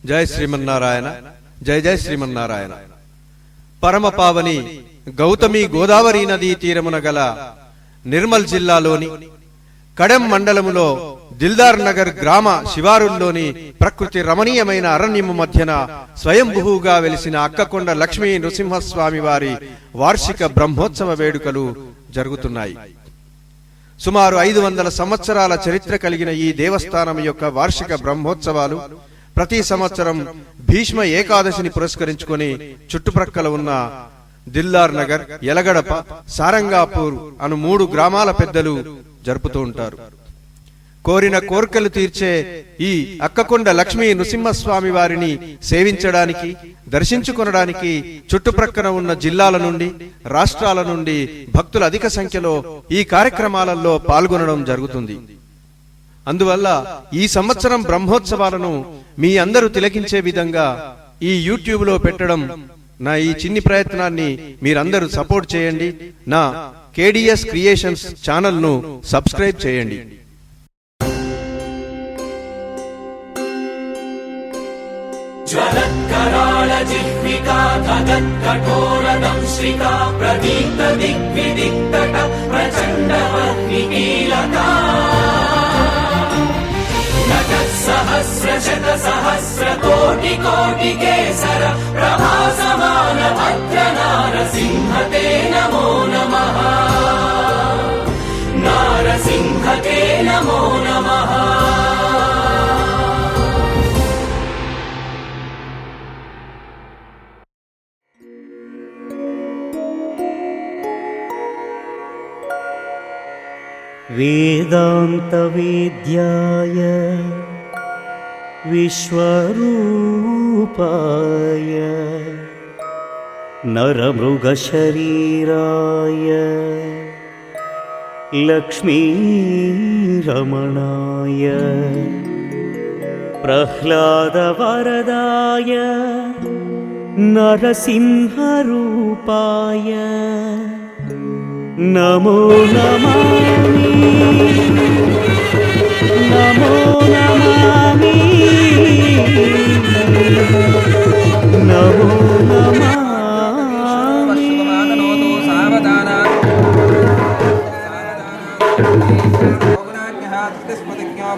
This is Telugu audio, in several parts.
జై శ్రీమన్నారాయణ. జయ జయ శ్రీమన్నారాయణ. పరమ పావని గౌతమి గోదావరి నదీ తీరమున గల నిర్మల్ జిల్లాలోని కడెం మండలములో దిల్దార్ నగర్ గ్రామ శివారుల్లోని ప్రకృతి రమణీయమైన అరణ్యము మధ్యన స్వయంభూగా వెలిసిన అక్కకొండ లక్ష్మీ నృసింహస్వామి వారి వార్షిక బ్రహ్మోత్సవ వేడుకలు జరుగుతున్నాయి. సుమారు 500 సంవత్సరాల చరిత్ర కలిగిన ఈ దేవస్థానం యొక్క వార్షిక బ్రహ్మోత్సవాలు ప్రతి సంవత్సరం భీష్మ ఏకాదశిని పురస్కరించుకొని చుట్టుప్రక్కల ఉన్న దిల్దార్ నగర్, యలగడప, సారంగాపూర్ అను 3 గ్రామాల పెద్దలు జరుపుతూ ఉంటారు. కోరిన కోర్కెలు తీర్చే ఈ అక్కకొండ లక్ష్మీ నృసింహస్వామి వారిని సేవించడానికి, దర్శించుకొనడానికి చుట్టుప్రక్కన ఉన్న జిల్లాల నుండి, రాష్ట్రాల నుండి భక్తులు అధిక సంఖ్యలో ఈ కార్యక్రమాలలో పాల్గొనడం జరుగుతుంది. అందువల్ల ఈ సంవత్సరం బ్రహ్మోత్సవాలను మీ అందరూ తిలకించే విధంగా ఈ యూట్యూబ్ లో పెట్టడం నా ఈ చిన్ని ప్రయత్నాన్ని మీరందరూ సపోర్ట్ చేయండి. నా కేడిఎస్ క్రియేషన్స్ ఛానల్ ను సబ్స్క్రైబ్ చేయండి. ज्वलत्कराळ जिह्विका तदत्कठोरदंश्रिका प्रदीप्त दिग्विदिक्तट प्रचण्डवह्निकीलका नटःसहस्रशत सहस्रकोटिकोटिकेसर प्रभासमान भद्रनारसिंहते नमो नमः. नारसिंहते नमो नमः. वेदान्तवेद्याय विश्वरूपाय नरमृगशरीराय लक्ष्मीरमणाय प्रह्लादवरदाय नरसिंहरूपाय नमो नमामि. नमो नमामि. नमो नमामि.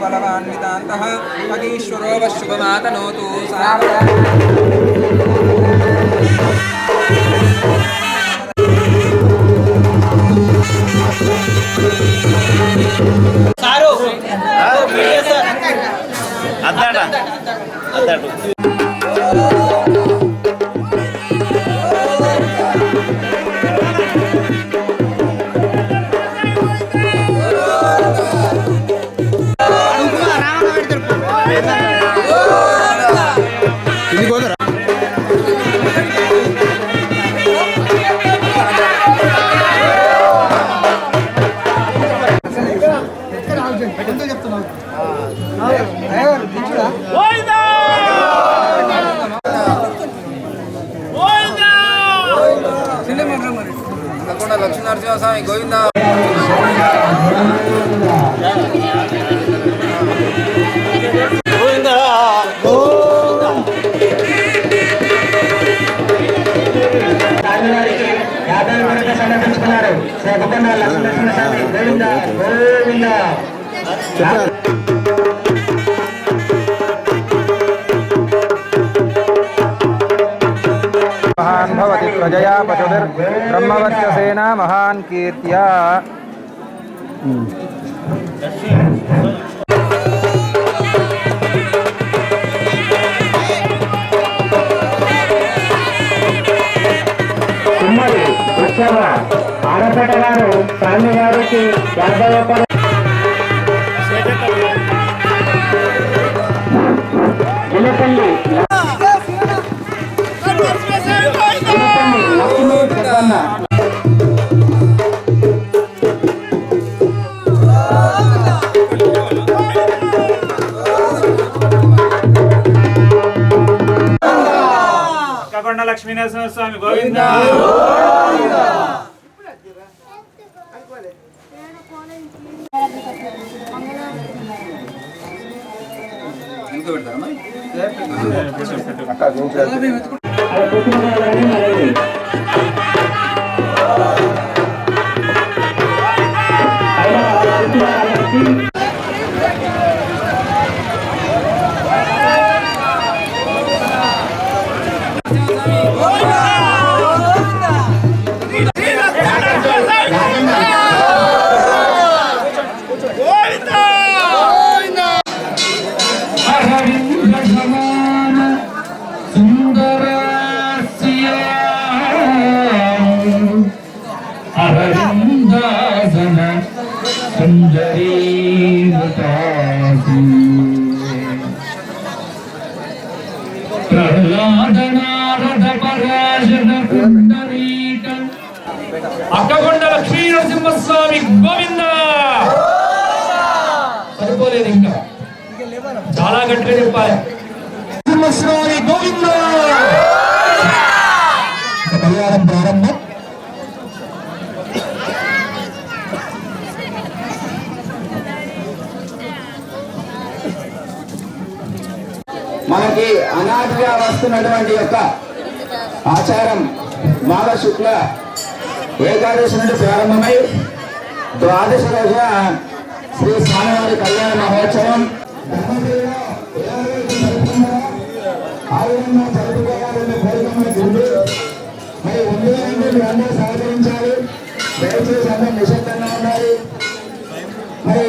बलवान्वितान्तः मगीश्वरो शुभमातनोतु లక్ష్మీనరసింహస్వామి గోవింద. సమర్పించుకున్నారు. లక్ష్మీనరసింహస్వామి గోవింద గోవింద. महान् भवति प्रजया पशुभिर्ब्रह्मवर्चसेन महान् कीर्त्या. ఉమ్మడి ఉత్సవ ఆడపేట గారు స్వామి వారికి 50 రూపాయలు. విలపల్లి అక్కకొండ లక్ష్మీనరసింహస్వామి గోవింద. అక్కగొండ లక్ష్మీ నరసింహస్వామి గోవింద. సరిపోలేదు, ఇంకా చాలా గట్టిగా చెప్పాలి. నరసింహస్వామి గోవింద. కళ్యాణం ప్రారంభం. మనకి అనాదిగా వస్తున్నటువంటి యొక్క ఆచారం మాఘ శుక్ల ఏకాదశి నుండి ప్రారంభమై ద్వాదశ రోజున శ్రీ స్వామివారి కళ్యాణ మహోత్సవం మరి ముందుగానే మీరు అందరూ సహకరించాలి. దయచేసి అందరూ నిశ్శబ్దంగా ఉండాలి. మరి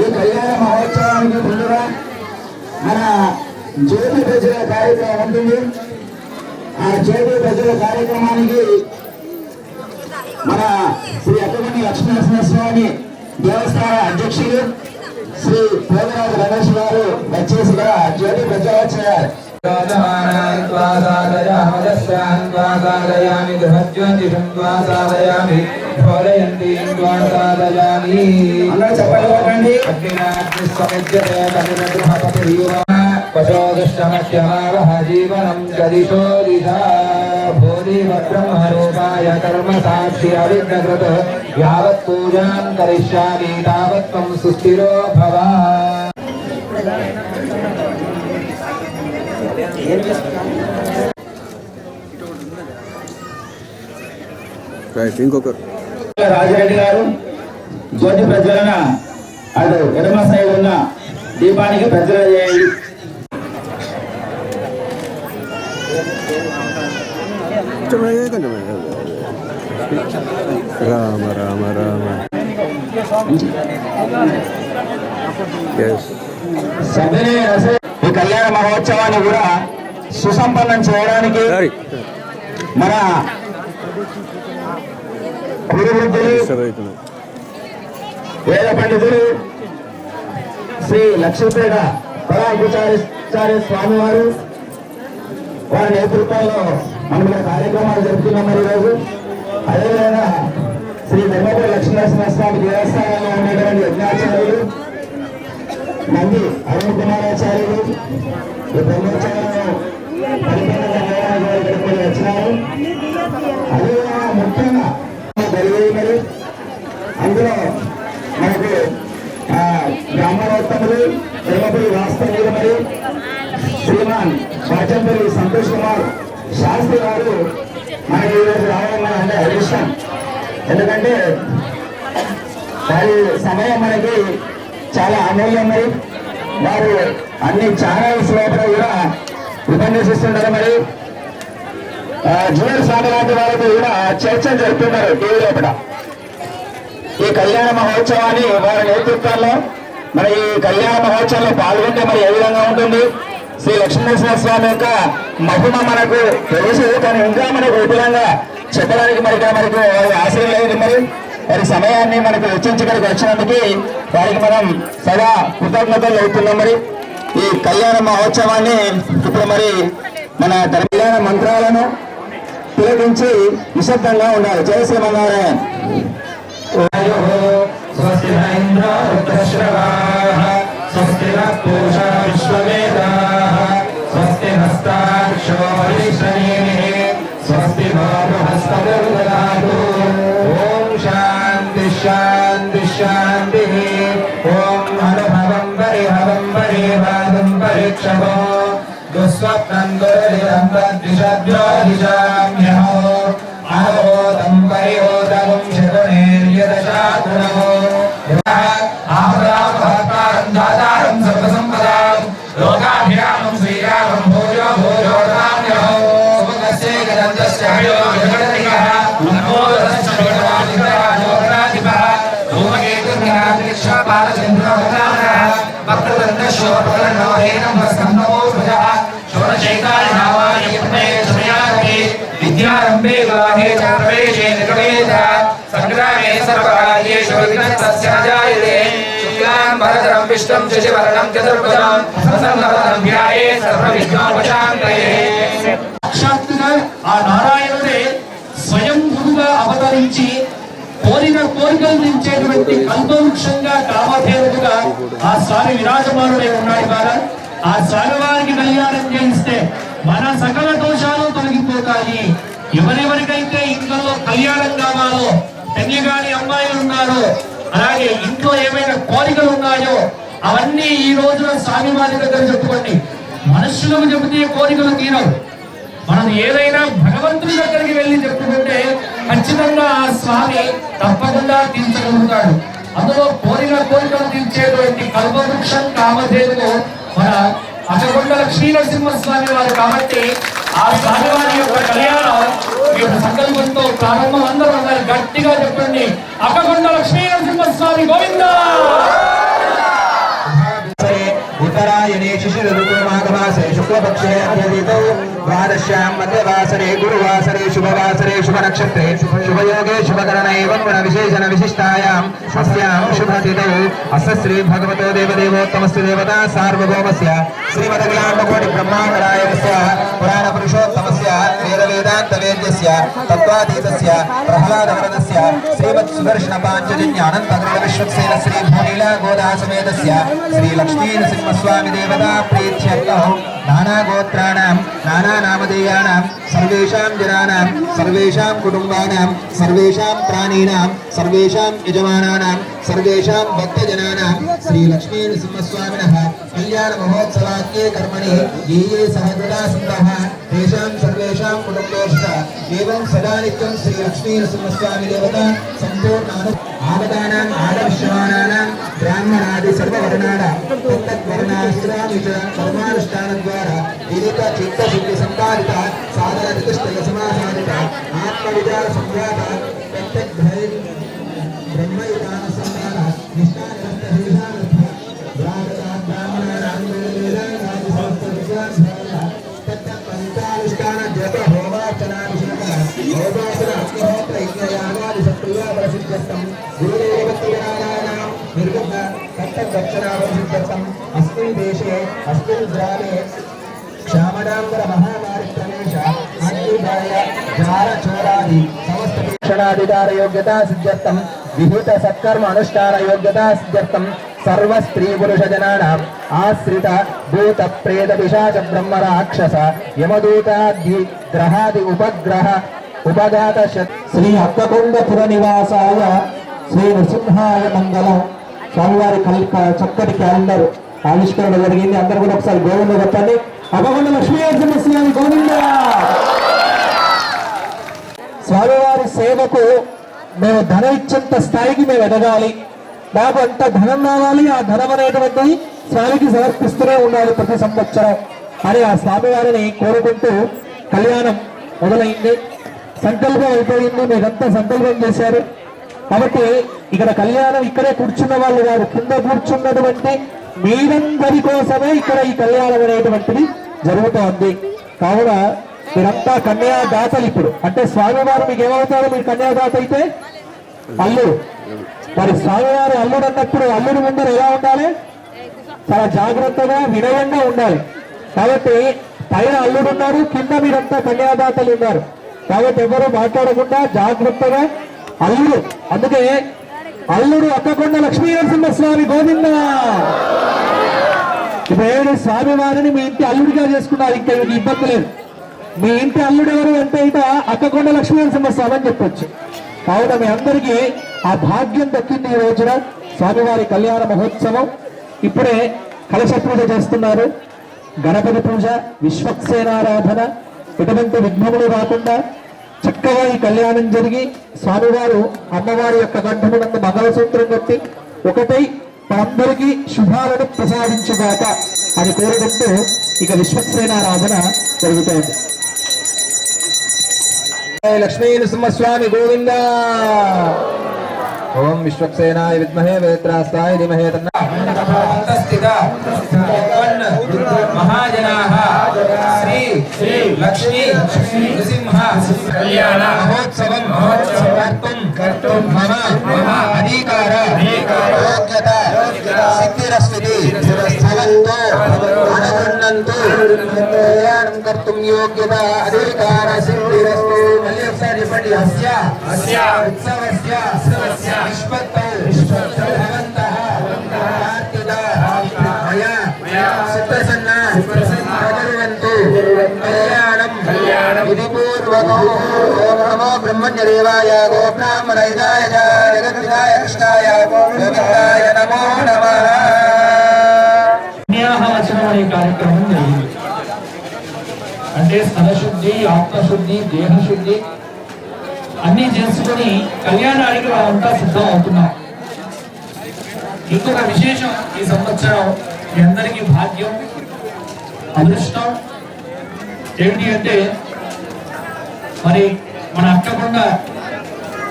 ఈ కళ్యాణ మహోత్సవానికి ముందుగా మన జ్యోతి ప్రజల కార్యక్రమం ఉంటుంది. ఆ జ్యోతి ప్రజల కార్యక్రమానికి మన శ్రీ అక్కగొండ లక్ష్మీనరసింహస్వామి దేవస్థాన అధ్యక్షులు శ్రీ పోగరాజు రమేష్ గారు వచ్చేసి కూడా జ్యోతి ప్రజలు సాధయామి గృహజ్యోతిషం సాధయామి అందరూ చెప్పండి కొట్టండి. జీవనం గదిశోదిషా భూరిభద్రమహరూపాయ కర్మ సాక్షి అవిఘ్నకృత యావత్ పూజాం కరిష్యామి తావత్ త్వం సుస్థిరో భవ. రాజిరెడ్డి గారు జ్యోతి ప్రజ్వలన అటు ఎడమ సైడ్ ఉన్న దీపానికి ప్రజ్వలన చేయండి. రామ రామ రామ. ఈ కళ్యాణ మహోత్సవాన్ని కూడా సుసంపన్నం చేయడానికి మన గురువృద్ధులు వేద పండితులు శ్రీ లక్ష్మీపేట పరాకుచార్య స్వామి వారు వారి నేతృత్వంలో మనం ఇక్కడ కార్యక్రమాలు జరుపుతున్నాం. మరి ఈరోజు అదేవిధంగా శ్రీ ధర్మపురి లక్ష్మీనరసింహస్వామి దేవస్థానంలో ఉండేటువంటి యజ్ఞాచార్యులు నంది అరుణ్ కుమారాచార్యులు ఈ బ్రహ్మోత్సవాలను పరిపాలన ఇక్కడికి వచ్చినారు. అదేవిధంగా ముఖ్యంగా మరి అందులో మనకు బ్రాహ్మణోత్తములు ధర్మపురి వాస్తవ్యులు మరియు శ్రీమాన్ వాచంపల్లి సంతోష్ కుమార్ శాస్త్రి గారు మనకి ఈరోజు రావడం అంటే అదృష్టం. ఎందుకంటే వారి సమయం మనకి చాలా అమూల్యం. మరి వారు అన్ని ఛానల్స్ లోపల కూడా ఉపన్యసిస్తుంటారు. మరి జూనియర్ స్వామి లాంటి వాళ్ళతో కూడా చర్చలు జరుపుతున్నారు టీవీ లోపల. ఈ కళ్యాణ మహోత్సవాన్ని వారి నేతృత్వంలో మరి ఈ కళ్యాణ మహోత్సవంలో పాల్గొంటే మరి ఏ విధంగా ఉంటుంది? శ్రీ లక్ష్మీనరసింహ స్వామి యొక్క మహిమ మనకు తెలుసు, కానీ ఇంకా మనకు విపులంగా చెప్పడానికి మరి మనకు వారి ఆశయం లేదు. మరి వారి సమయాన్ని మనకు వెచ్చించడానికి వచ్చినందుకు వారికి మనం సదా కృతజ్ఞతలు అవుతున్నాం. మరి ఈ కళ్యాణ మహోత్సవాన్ని ఇప్పుడు మరి మన కళ్యాణ మంత్రాలను తిలకించి నిశ్శబ్దంగా ఉండాలి. జయ శ్రీమన్నారాయణ. స్వస్తి ఇంద్ర వృత్రశ్రవాః స్వస్తి పూషా విశ్వవేదాః స్వస్తి హస్తాక్షో హరిశ్రవణేః స్వస్తి బృహస్పతిర్దదాతు. ఓం శాంతి శాంతి శాంతి. ఓం హరహరం పరిహరం పరివాదం పరి वीक्षणो दुःस्वप्नं दुर्निरं तद्विषद्योदिशाम्यहो आहोतं परिहोतं शकुनेर्यदशाकुणो आहदामहत्तारं दातारं सर्वसम्पदां लोकाभिरामं श्रीरामं भूयो भूयो राम्यहो सुभगस्य गदन्तस्य हयो जगदधिकः नमोदरश्च भगवादिपराजो गणाधिपः धूमकेतुर्गणाधिक्षपालचन्द्रोहतारः वक्रतुण्डशोभकर्णो हेरम्बस्कन्दमोर्भुजः षोडशैकारिणावाय यत्ने समयानि विद्यारम्भे विवाहे च प्रवेशे निर्वेद सङ्ग्रामे सर्वकार्येषु विघ्नस्तस्य न जायते शुक्लाम्बरधरं विष्णुं शशिवर्णं चतुर्भुजं प्रसन्नवदनं ध्याये सर्वविघ्नोपशान्तये సాక్షాత్తుగా ఆ నారాయణుడే స్వయంభుగా అవతరించి కోరికలు నించేటువంటి కల్పవృక్షంగా కామధేనుడుగా ఆ స్వామి విరాజమానుడై ఉన్నాడు కదా. ఆ స్వామివారికి కళ్యాణం చేయిస్తే మన సకల దోషాలు తొలగిపోతాయి. ఎవరెవరికైతే ఇంట్లో కళ్యాణం కావాలో, పెళ్లిగాని అమ్మాయిలు ఉన్నారో, అలాగే ఇంట్లో ఏమైనా కోరికలు ఉన్నాయో అవన్నీ ఈ రోజున స్వామివారి దగ్గర చెప్పుకోండి. మనుషులకు చెబితే కోరికలు తీరవు. మనం ఏదైనా భగవంతుడి దగ్గరికి వెళ్ళి చెప్పుకుంటే ఖచ్చితంగా ఆ స్వామి తప్పకుండా తీర్చగలుగుతాడు. అందులో కోరికలు తీర్చేటువంటి కల్పవృక్షం కామధేనుడు మన అక్కకొండ లక్ష్మీ నరసింహస్వామి వారు. కాబట్టి ఆ స్వామి వారి యొక్క కళ్యాణం ఈ యొక్క సంకల్పంతో ప్రారంభం. అందరూ అందరు గట్టిగా చెప్పండి, అక్కకొండ లక్ష్మీ నరసింహస్వామి గోవిందా. उत्तरायणे शिशिर ऋतु माघमासे शुक्लपक्षे अद्यदितौ द्वादश्यां मध्यवासरे गुरुवासरे शुभवासरे शुभनक्षत्रे शुभयोगे शुभकरणे एवं विशेषण विशिष्टायां अस्यां शुभतिथौ अस्य श्री भगवतो देवदेवोत्तमस्य देवता सार्वभौमस्य श्रीमदखिलाण्डकोटि ब्रह्माण्डनायकस्य पुराणपुरुषोत्तमस्य वेदवेदान्तवेद्यस्य तत्त्वातीतस्य प्रह्लादवरदस्य श्रीमत् सुदर्शन पाञ्चजन्य अनन्तगरुडविश्वक्सेन श्री भूनीला गोदासमेतस्य श्री लक्ष्मी नृसिंहस्वामी देवता प्रीत्यर्थं नाना गोत्राणां नाना नामधेयानां सर्वेषां जनानां सर्वेषां कुटुम्बानां सर्वेषां प्राणिनां सर्वेषां यजमानानां सर्वेषां भक्तजनानां श्री लक्ष्मी नृसिंहस्वामिनः कल्याण महोत्सवाख्ये कर्मणि ये ये सहकृता सन्तः तेषां सर्वेषां कुटुम्बेषु एवं सदा नित्यं श्री लक्ष्मी नृसिंहस्वामी देवता सम्पूर्ण आगतानां आदर्शमानानां ब्राह्मणादि सर्ववर्णानां तत्तद्वर्णाश्रमाणि च कर्मानुष्ठानद्वारा विदित चित्तशुद्धि सम्पादित साधन प्रतिष्ठित समासादित आत्मविचार संघात प्रत्यग्भैर ब्रह्मयुतान सम्मान निष्ठानिरस्तहीनान ब्राह्मणा ब्राह्मणानां वेदांगादि शास्त्रविद्वान् तत्तत्पञ्चानुष्ठान जप होमार्चनाभिषेकः होमासना अग्निहोत्र यज्ञयागादि सत्क्रिया प्रसिद्ध्यर्थं गुरुदेवभक्तिजनानां निर्विघ्न तत्तद्दक्षिणावसिद्ध्यर्थम् अस्मिन् देशे अस्मिन् ग्रामे क्षामडाम्बर महामारिप्रवेश अग्निभय जालचोरादि समस्त क्षणाधिकार योग्यता सिद्ध्यर्थं विहित सत्कर्म अनुष्ठान योग्यता सिद्ध्यर्थं सर्व स्त्री पुरुष जनानाम् आश्रित भूत प्रेत पिशाच ब्रह्म राक्षस यमदूतादि ग्रहादि उपग्रह उपघात श्री अक्ककोंडपुर निवासाय श्री नृसिंहाय मंगलम స్వామివారి చక్కటి క్యాలెండర్ ఆవిష్కరణ జరిగింది. అందరూ కూడా ఒకసారి గోవింద చెప్పండి. అక్కకొండ లక్ష్మీ నరసింహస్వామి గోవింద. స్వామివారి సేవకు మేము ధనం ఇచ్చేంత స్థాయికి మేము ఎదగాలి, నాకు అంత ధనం రావాలి, ఆ ధనం అనేటువంటిది స్వామికి సమర్పిస్తూనే ఉండాలి ప్రతి సంవత్సరం అని ఆ స్వామివారిని కోరుకుంటూ కళ్యాణం మొదలైంది. సంకల్పం అయిపోయింది, మీరంతా సంకల్పం చేశారు. కాబట్టి ఇక్కడ కళ్యాణం ఇక్కడే కూర్చున్న వాళ్ళు కాదు, కింద కూర్చున్నటువంటి మీరందరి కోసమే ఇక్కడ ఈ కళ్యాణం అనేటువంటిది జరుగుతోంది. కావున మీరంతా కన్యాదాతలు. ఇప్పుడు అంటే స్వామివారు మీకు ఏమవుతారో, మీరు కన్యాదాత అయితే అల్లుడు. మరి స్వామివారు అల్లుడు అన్నప్పుడు అల్లుడు ముందర ఎలా ఉండాలి? చాలా జాగ్రత్తగా వినయంగా ఉండాలి. కాబట్టి పైన అల్లుడు ఉన్నారు, కింద మీరంతా కన్యాదాతలు ఉన్నారు. కాబట్టి ఎవరు మాట్లాడకుండా జాగ్రత్తగా అల్లుడు. అందుకే అల్లుడు అక్కకొండ లక్ష్మీ నరసింహస్వామి గోవింద. ఇప్పుడు స్వామి వారిని మీ ఇంటి అల్లుడిగా చేసుకున్నారు, ఇంకా మీకు ఇబ్బంది లేదు. మీ ఇంటి అల్లుడు ఎవరు అంటే ఇట అక్కకొండ లక్ష్మీ నరసింహస్వామి అని చెప్పొచ్చు. కావున మీ అందరికీ ఆ భాగ్యం దక్కింది. ఈ రోజున స్వామివారి కళ్యాణ మహోత్సవం ఇప్పుడే కలశ పూజ చేస్తున్నారు. గణపతి పూజ, విశ్వక్సేనారాధన, ఎటువంటి విఘ్నములు రాకుండా చక్కగా ఈ కళ్యాణం జరిగి స్వామివారు అమ్మవారి యొక్క కంఠమునందు మంగళసూత్రం కట్టి ఒకటై మనందరికీ శుభాలను ప్రసాదించుగాక అని కోరుకుంటూ ఇక విశ్వక్సేనారాధన జరుగుతోంది. లక్ష్మీ నృసింహస్వామి గోవింద. ఓం విశ్వక్సేనాయ విద్మహే వేత్రాస్తాయ ధీమహి మహాజనాః శ్రీ లక్ష్మీ నృసింహ కళ్యాణ మహోత్సవం కర్తుం మమ అధికార యోగ్యత సిద్ధిరస్మితి భవంతో అనుగృహ్ణంతు కళ్యాణం కర్తుం యోగ్యత అధికార సిద్ధిరస్తు. మళ్ళీ ఒకసారి చెప్పండి. అస్య ఉత్సవస్య నిష్పత్తౌ భవంతః మయా సుప్రసన్న ప్రకుర్వంతు కళ్యాణం విధిపూర్వకం. ఓం నమో బ్రహ్మణ్యదేవాయ గోబ్రాహ్మణహితాయ చ జగద్విదాయ కృష్ణాయ గోవిందాయ నమో నమః. పుణ్యాహవచనం అనే కార్యక్రమం జరిగింది. అంటే స్థలశుద్ధి, ఆత్మశుద్ధి, దేహశుద్ధి అన్ని చేసుకుని కళ్యాణానికి మనమంతా సిద్ధం అవుతున్నాం. ఇంకొక విశేషం, ఈ సంవత్సరం మీ అందరికీ భాగ్యం, అదృష్టం ఏంటి అంటే మరి మన అక్కకొండ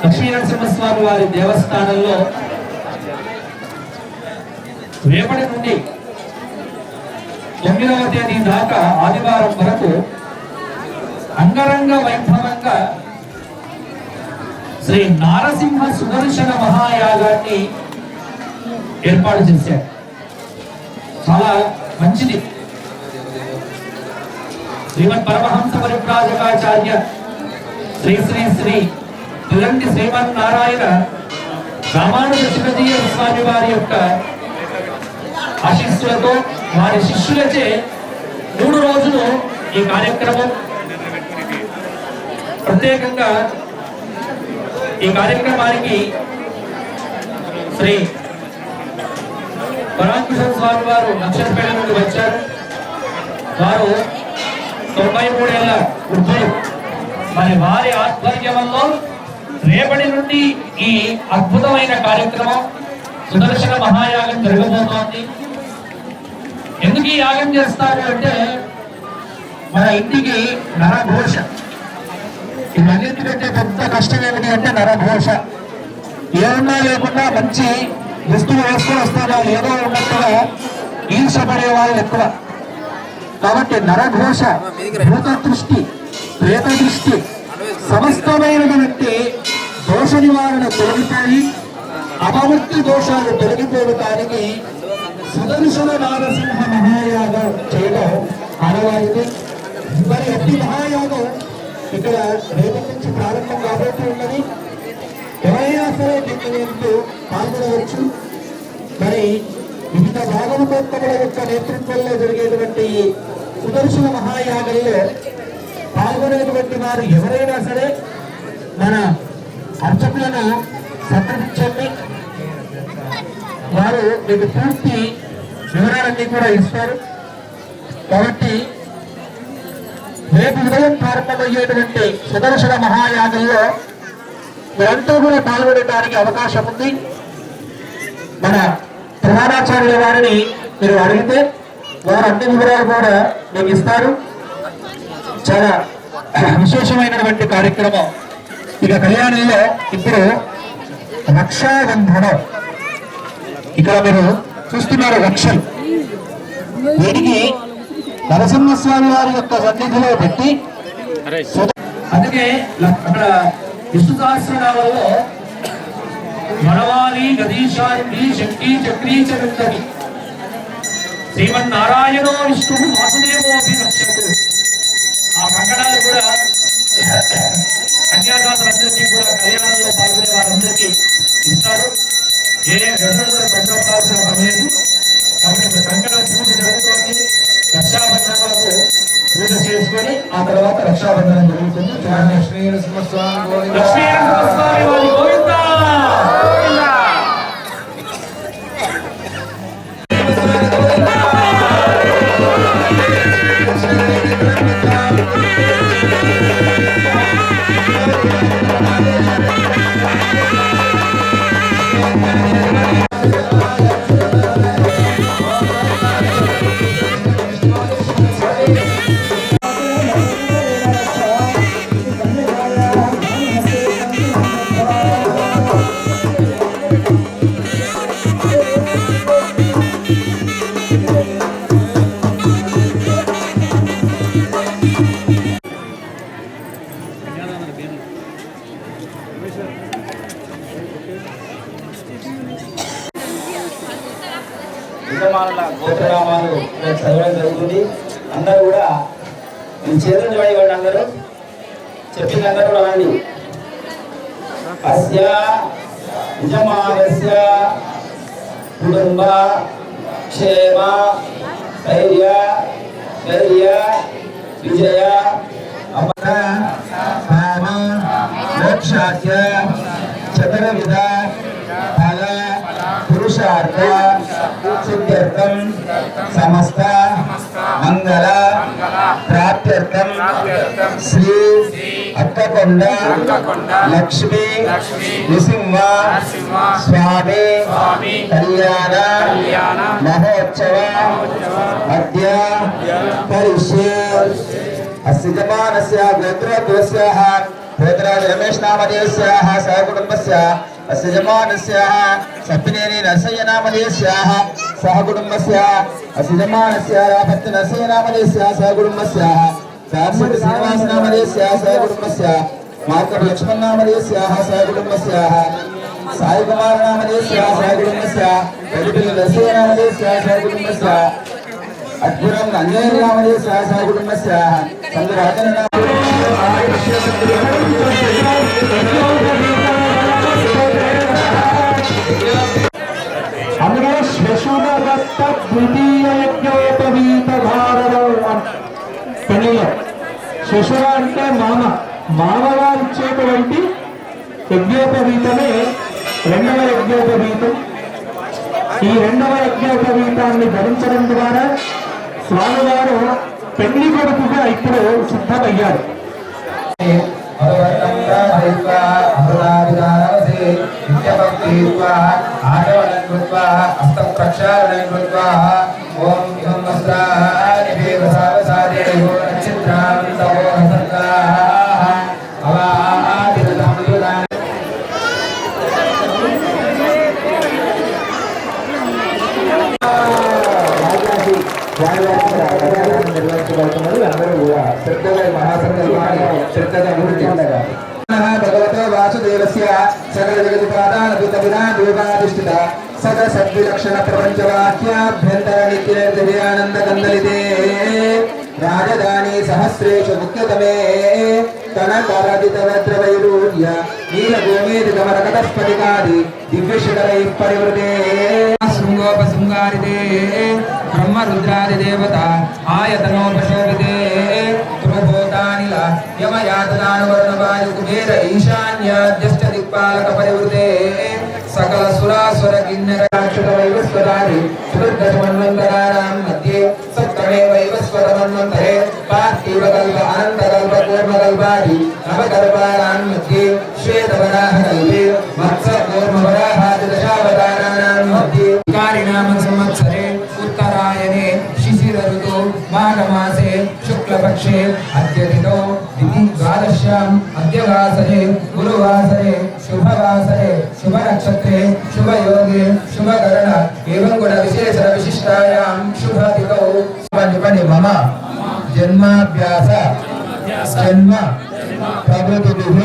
లక్ష్మీనరసింహస్వామి వారి దేవస్థానంలో రేపటి నుండి 9వ తేదీ దాకా ఆదివారం వరకు అంగరంగ వైభవంగా శ్రీ నారసింహ సుదర్శన మహాయాగాన్ని ఏర్పాటు చేశారు. చాలా మంచిది. శ్రీమద్ పరమహంస పరివ్రాజకాచార్య శ్రీ శ్రీ శ్రీ తిరంగి శ్రీమన్నారాయణ రామానుజ శివజీయ స్వామి వారి యొక్క ఆశీస్సులతో వారి శిష్యులచే 3 రోజులు ఈ కార్యక్రమం ప్రత్యేకంగా ఈ కార్యక్రమానికి శ్రీ పరాంకుశ స్వామి వారు నక్షత్రపేట నుండి వచ్చారు. వారు 93 ఏళ్ల వృద్ధులు. మరి వారి ఆధ్వర్యంలో రేపటి నుండి ఈ అద్భుతమైన కార్యక్రమం సుదర్శన మహాయాగం జరగబోతోంది. ఎందుకు ఈ యాగం చేస్తారు అంటే మన ఇంటికి నరఘోష. ఇవన్నిటికంటే పెద్ద కష్టం ఏమిటి అంటే నరఘోష. ఏమన్నా లేకుండా మంచి దుస్తులు వేసుకొని వస్తారు, ఏదో ఉన్నట్టుగా ఈర్షపడే వాళ్ళు ఎక్కువ. కాబట్టి నరఘోష, భూత దృష్టి, ప్రేత దృష్టి, సమస్తమైనటువంటి దోష నివారణ తొలగిపోయి అపవృత్తి దోషాలు తొలగిపోవటానికి సుదర్శన నారసింహ మహాయాగం చేయడం ఆనవాయితీ. మరి అట్టి మహాయాగం ఇక్కడ రేపటి నుంచి ప్రారంభం కాబోతూ ఉన్నది. ఎవరైనా సరే దీనికి పాల్గొనవచ్చు. మరి వివిధ భాగవతోత్తముల యొక్క నేతృత్వంలో జరిగేటువంటి సుదర్శన మహాయాగంలో పాల్గొనేటువంటి వారు ఎవరైనా సరే మన అర్చకులను సంప్రదించండి. వారు మీకు పూర్తి వివరాలన్నీ కూడా ఇస్తారు. కాబట్టి రేపు ఉదయం ప్రారంభమయ్యేటువంటి సుదర్శన మహాయాగంలో మీరంతా కూడా పాల్గొనడానికి అవకాశం ఉంది. మన ప్రధానాచార్యుల వారిని మీరు అడిగితే వారు అన్ని వివరాలు కూడా మీకు ఇస్తారు. చాలా విశేషమైనటువంటి కార్యక్రమం. ఇక కళ్యాణంలో ఇప్పుడు రక్షాబంధనం. ఇక్కడ మీరు చూస్తున్నారు రక్షలు. వీటికి నరసింహస్వామి వారి యొక్క సన్నిధిలో పెట్టి, అందుకే అక్కడ విష్ణు సహస్రనామంలో వనవాలి గదీశాంతి శక్తి చక్రీ చరుందని శ్రీమన్నారాయణో విష్ణు వాసుదేవోభిరక్షతు. ఆ కంకణాలు కూడా కన్యాదాసులందరికీ కూడా కళ్యాణంలో పాల్గొనే వారందరికీ ఇస్తారు. ఏ ఎవరు కూడా తొందరపడాల్సిన పని లేదు. కాబట్టి ఇప్పుడు కంకణ పూజ జరుగుతోంది. రక్షాబంధనకు పూజ చేసుకొని ఆ తర్వాత రక్షాబంధనం జరుగుతుంది. చూడండి, లక్ష్మీ నరసింహస్వామి వారి గోవిందా. జరుగుతుంది. అందరూ కూడా చేతులు పడేవాడు, అందరూ చెప్పింది అందరూ కూడా అండి. అస్య యజమానస్య కుటుంబ క్షేమ ధైర్య విజయ కామ మోక్షాఖ్య చతుర్విధ ఫల పురుషార్థ సిద్ధ్యర్థం సమస్త మంగళ ప్రాప్త్యర్థం శ్రీ అక్కకొండ లక్ష్మీ నృసింహ స్వామి కళ్యాణ మహోత్సవ అద్య కరిష్యే. అస్య జమానస్య గోత్రోద్భవస్యాః గోత్రాజ్ రమేష్ నామధేయస్యాః సహ కుటుంబస్య అస్య జమానస్యాః సప్పినేని నరసయ్య నామధేయస్యాః సహ కుటుంబస్య అస్య జమానస్య రాపత్తి నరసయ్య నామధేయస్యాః సహ కుటుంబస్యాః సార్సిద్ధ శ్రీనివాస నామధేయస్యాః సహ కుటుంబస్య మార్కట లక్ష్మణ్ నామధేయస్యాః సహ కుటుంబస్యాః సాయి కుమార్ నామధేయస్యాః సహ కుటుంబస్య పెద్దపల్లి నరసయ్య నామధేయస్యాః సహ కుటుంబస్య అద్భుతం అంజనేయ నామధేయస్యాః సహ కుటుంబస్య సంగరాజన అందుకే శ్వశురదత్త ద్వితీయ యజ్ఞోపవీత భారతం పెళ్లిలో శ్వశుర అంటే మామగా ఇచ్చేటువంటి యజ్ఞోపవీతమే రెండవ యజ్ఞోపవీతం. ఈ రెండవ యజ్ఞోపవీతాన్ని ధరించడం ద్వారా స్వామివారు పెళ్లి కొడుకుగా ఇప్పుడు సిద్ధమయ్యారు. నిర్వహించబడుతున్నది. అందరూ కూడా శ్రద్ధగా మహాసంకల్పాన్ని శ్రద్ధగా భగవతో వాసుదేవస్య సకల జగతి ప్రాధానభూత వినాధిష్ఠిత సకల సద్విలక్షణ ప్రపంచవాక్యాభ్యంతర నిత్యనిర్దయానంద కందలితే రాజధాని సహస్రేషు ముఖ్యతమే కనకరదిత వజ్రవైడూర్య నీలగోమేది కమరకట స్ఫటికాది దివ్యశిఖరై పరివృతే శృంగోపశృంగారితే బ్రహ్మరుద్రాది దేవత ఆయతనోపశోభితే ధ్రువభూతానిల యమయాతనానువర్ణవాయు కుబేర ఈశాన్యాద్యష్ట దిక్పాలక పరివృతే సకల సురాసుర కిన్నరాక్షత వైవస్వతాని చతుర్దశ మన్వంతరాణాం మధ్యే సప్తమే వైవస్వతమన్వంతరే పార్థివకల్ప అనంతకల్ప కూర్మకల్పాది నవకల్పానాం మధ్యే శ్వేతవరాహ కల్పే మత్స కూర్మవరాహాది దశావతారాణాం మధ్యే కారినామ సంవత్సరే ఉత్తరాయణే శిశిర ఋతు మాఘమాసే శుక్లపక్షే అద్యతిథౌ తిథి ద్వాదశ్యాం అద్యవాసరే గురువాసరే శుభవాసరే శుభనక్షత్రే శుభయోగే శుభకరణ ఏవం కూడా విశేష విశిష్టాయాం శుభతిథౌ పని మమ జన్మాభ్యాస జన్మ ప్రకృతిభిః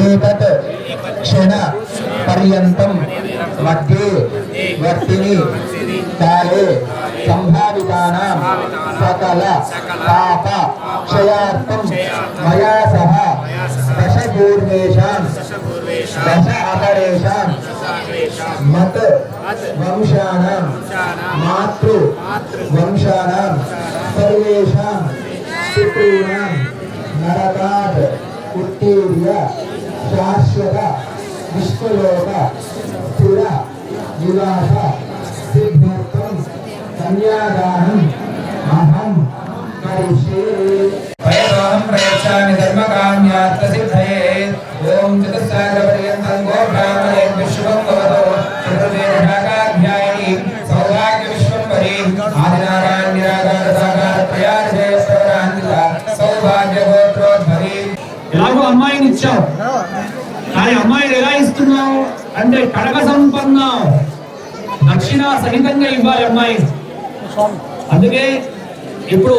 ఏతత్ క్షణ పర్యంతం మధ్యే వర్తిని కాలే సంభావితానాం సకల పాప క్షయార్థం మయా సహ దశ పూర్వేషాం దశ అపరేషాం మత్ వంశానాం మాతృ వంశానాం సర్వేషాం పితॄణాం నరకాత్ ఉత్తీర్య శాశ్వత విశ్వలోక స్థిర నివాస సిద్ధ్యర్థం కన్యాదానం అహం కరిష్యే. భయదోహం ప్రయచ్ఛామి ధర్మకామ్యార్థ సిద్ధయే. ఓం చతుస్సాగర పర్యంతం గో బ్రాహ్మణేభ్యః శుభం భవతు. చతుర్వేద శాఖాధ్యాయిని సౌభాగ్య విశ్వంభరీ ఆదినారాయణ నిరాకార సాకార ప్రయాజయ ప్రవరాంతిల సౌభాగ్య గోత్రోద్భవీ. ఎలాగో అమ్మాయిని ఇచ్చావు, కానీ అమ్మాయిని ఎలా ఇస్తున్నావు అంటే కడక సంపన్నం దక్షిణ సహితంగా ఇవ్వాలి అమ్మాయి. అందుకే ఇప్పుడు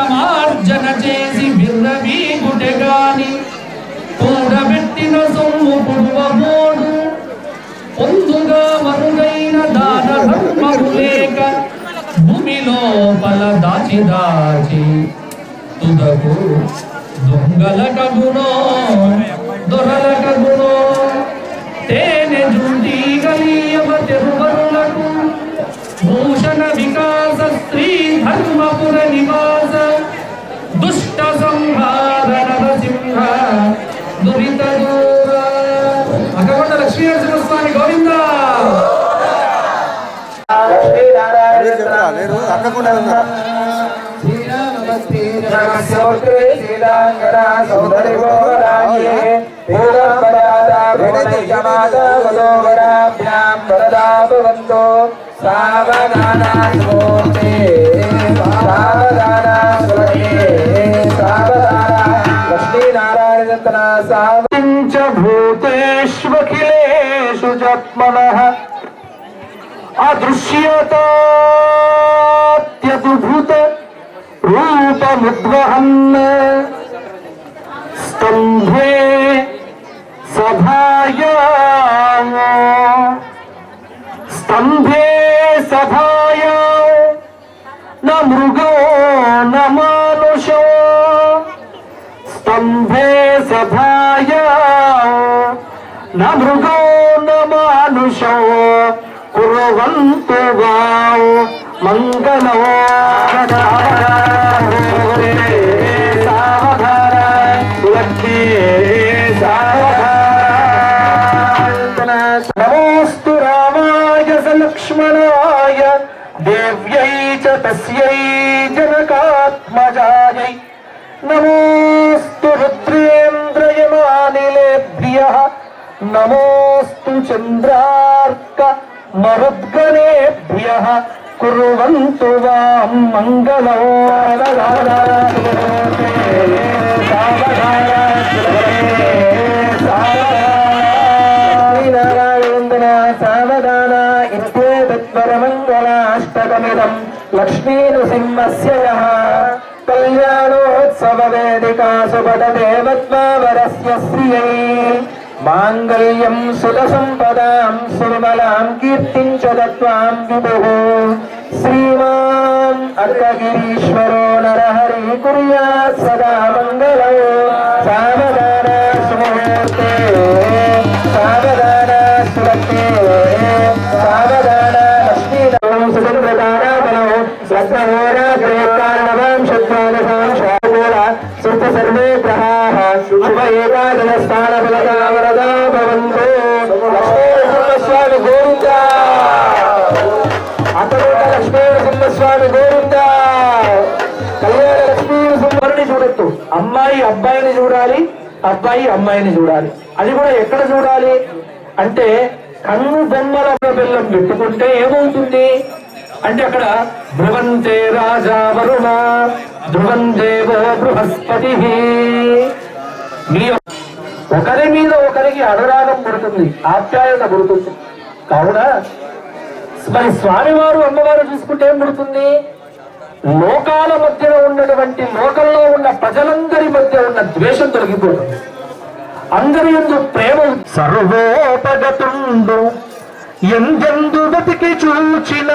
అక్రమార్జన చేసి విర్రవీగుటె గాని కూడబెట్టిన సొమ్ము పుడువబోడు పొందుగా మరుగైన దాన ధర్మము లేక భూమిలో బల దాచి దాచి తుదకు దొంగల కగునో దొరల కగునో తేనె జుండి గలీయమ తెరువరులకు భూషణ వికాస స్త్రీ ధర్మపుర నివాస దుష్ట సంహార నరసింహ దురిత దూర అక్కకొండ లక్ష్మీనరసింహస్వామి గోవింద భూతేష్వఖిలేషు జత్మనః అదృశ్యతాత్యద్భుత రూపముద్వహన్ స్తంభే సభాయా న మృగో న మానుషో स्तंभे सभाया न मृगो न मानुषो कुर्वन्तु वाव मंगलो नमोस्तु रामाय स लक्ष्मणाय देव्यै च तस्यै जनकात्मजायै नमोस्तु रुद्रेन्द्रयमानिलेभ्यः नमोस्तु चन्द्रार्क मरुद्गणेभ्यः कुर्वन्तु वां मंगलो सावधान इत्येतद्वरमङ्गलाष्टकमिदं लक्ष्मीनृसिंहस्य यः कल्याणोत्सव वेदिका सुपददेवत्वावरस्य श्रियै माङ्गल्यं सुतसम्पदां सुमलां कीर्तिं च दत्त्वां विभुः श्रीमान् अर्कगिरीश्वरो नरहरि कुर्यात् सदा मङ्गलौ सावधान सुमुहूर्ते सावधान सुरते सावधान लक्ष्मीनवं सुभद्रताराबलौ लग्नहोराग्रेकारणवां शत्वादशां शाकोला सुत सर्वे ग्रहाः शुभ एकादशस्थानफलदा भवन्तु लक्ष्मीनरसिंहस्वामि गोविन्द अतोट लक्ष्मीनरसिंहस्वामि गोविन्द कल्याण लक्ष्मीनरసింహుని చూడొద్దు అమ్మాయి అబ్బాయిని చూడాలి అబ్బాయి అమ్మాయిని చూడాలి అది కూడా ఎక్కడ చూడాలి అంటే కన్ను బొమ్మల బెల్లం పెట్టుకుంటే ఏమవుతుంది అంటే అక్కడ ధ్రువంతే రాజా వరుణ ధ్రువం దేవో బృహస్పతి ఒకరి మీద ఒకరికి అనురాగం పుడుతుంది ఆప్యాయత పుడుతుంది కావున మరి స్వామివారు అమ్మవారు చూసుకుంటే ఏం పుడుతుంది లోకాల మధ్యలో ఉన్నటువంటి లోకంలో ఉన్న ప్రజలందరి మధ్య ఉన్న ద్వేషం తొలగిపోతుంది అందరి యందు ప్రేమ సర్వోపగతుండు ఎందెందు వెతికి చూచిన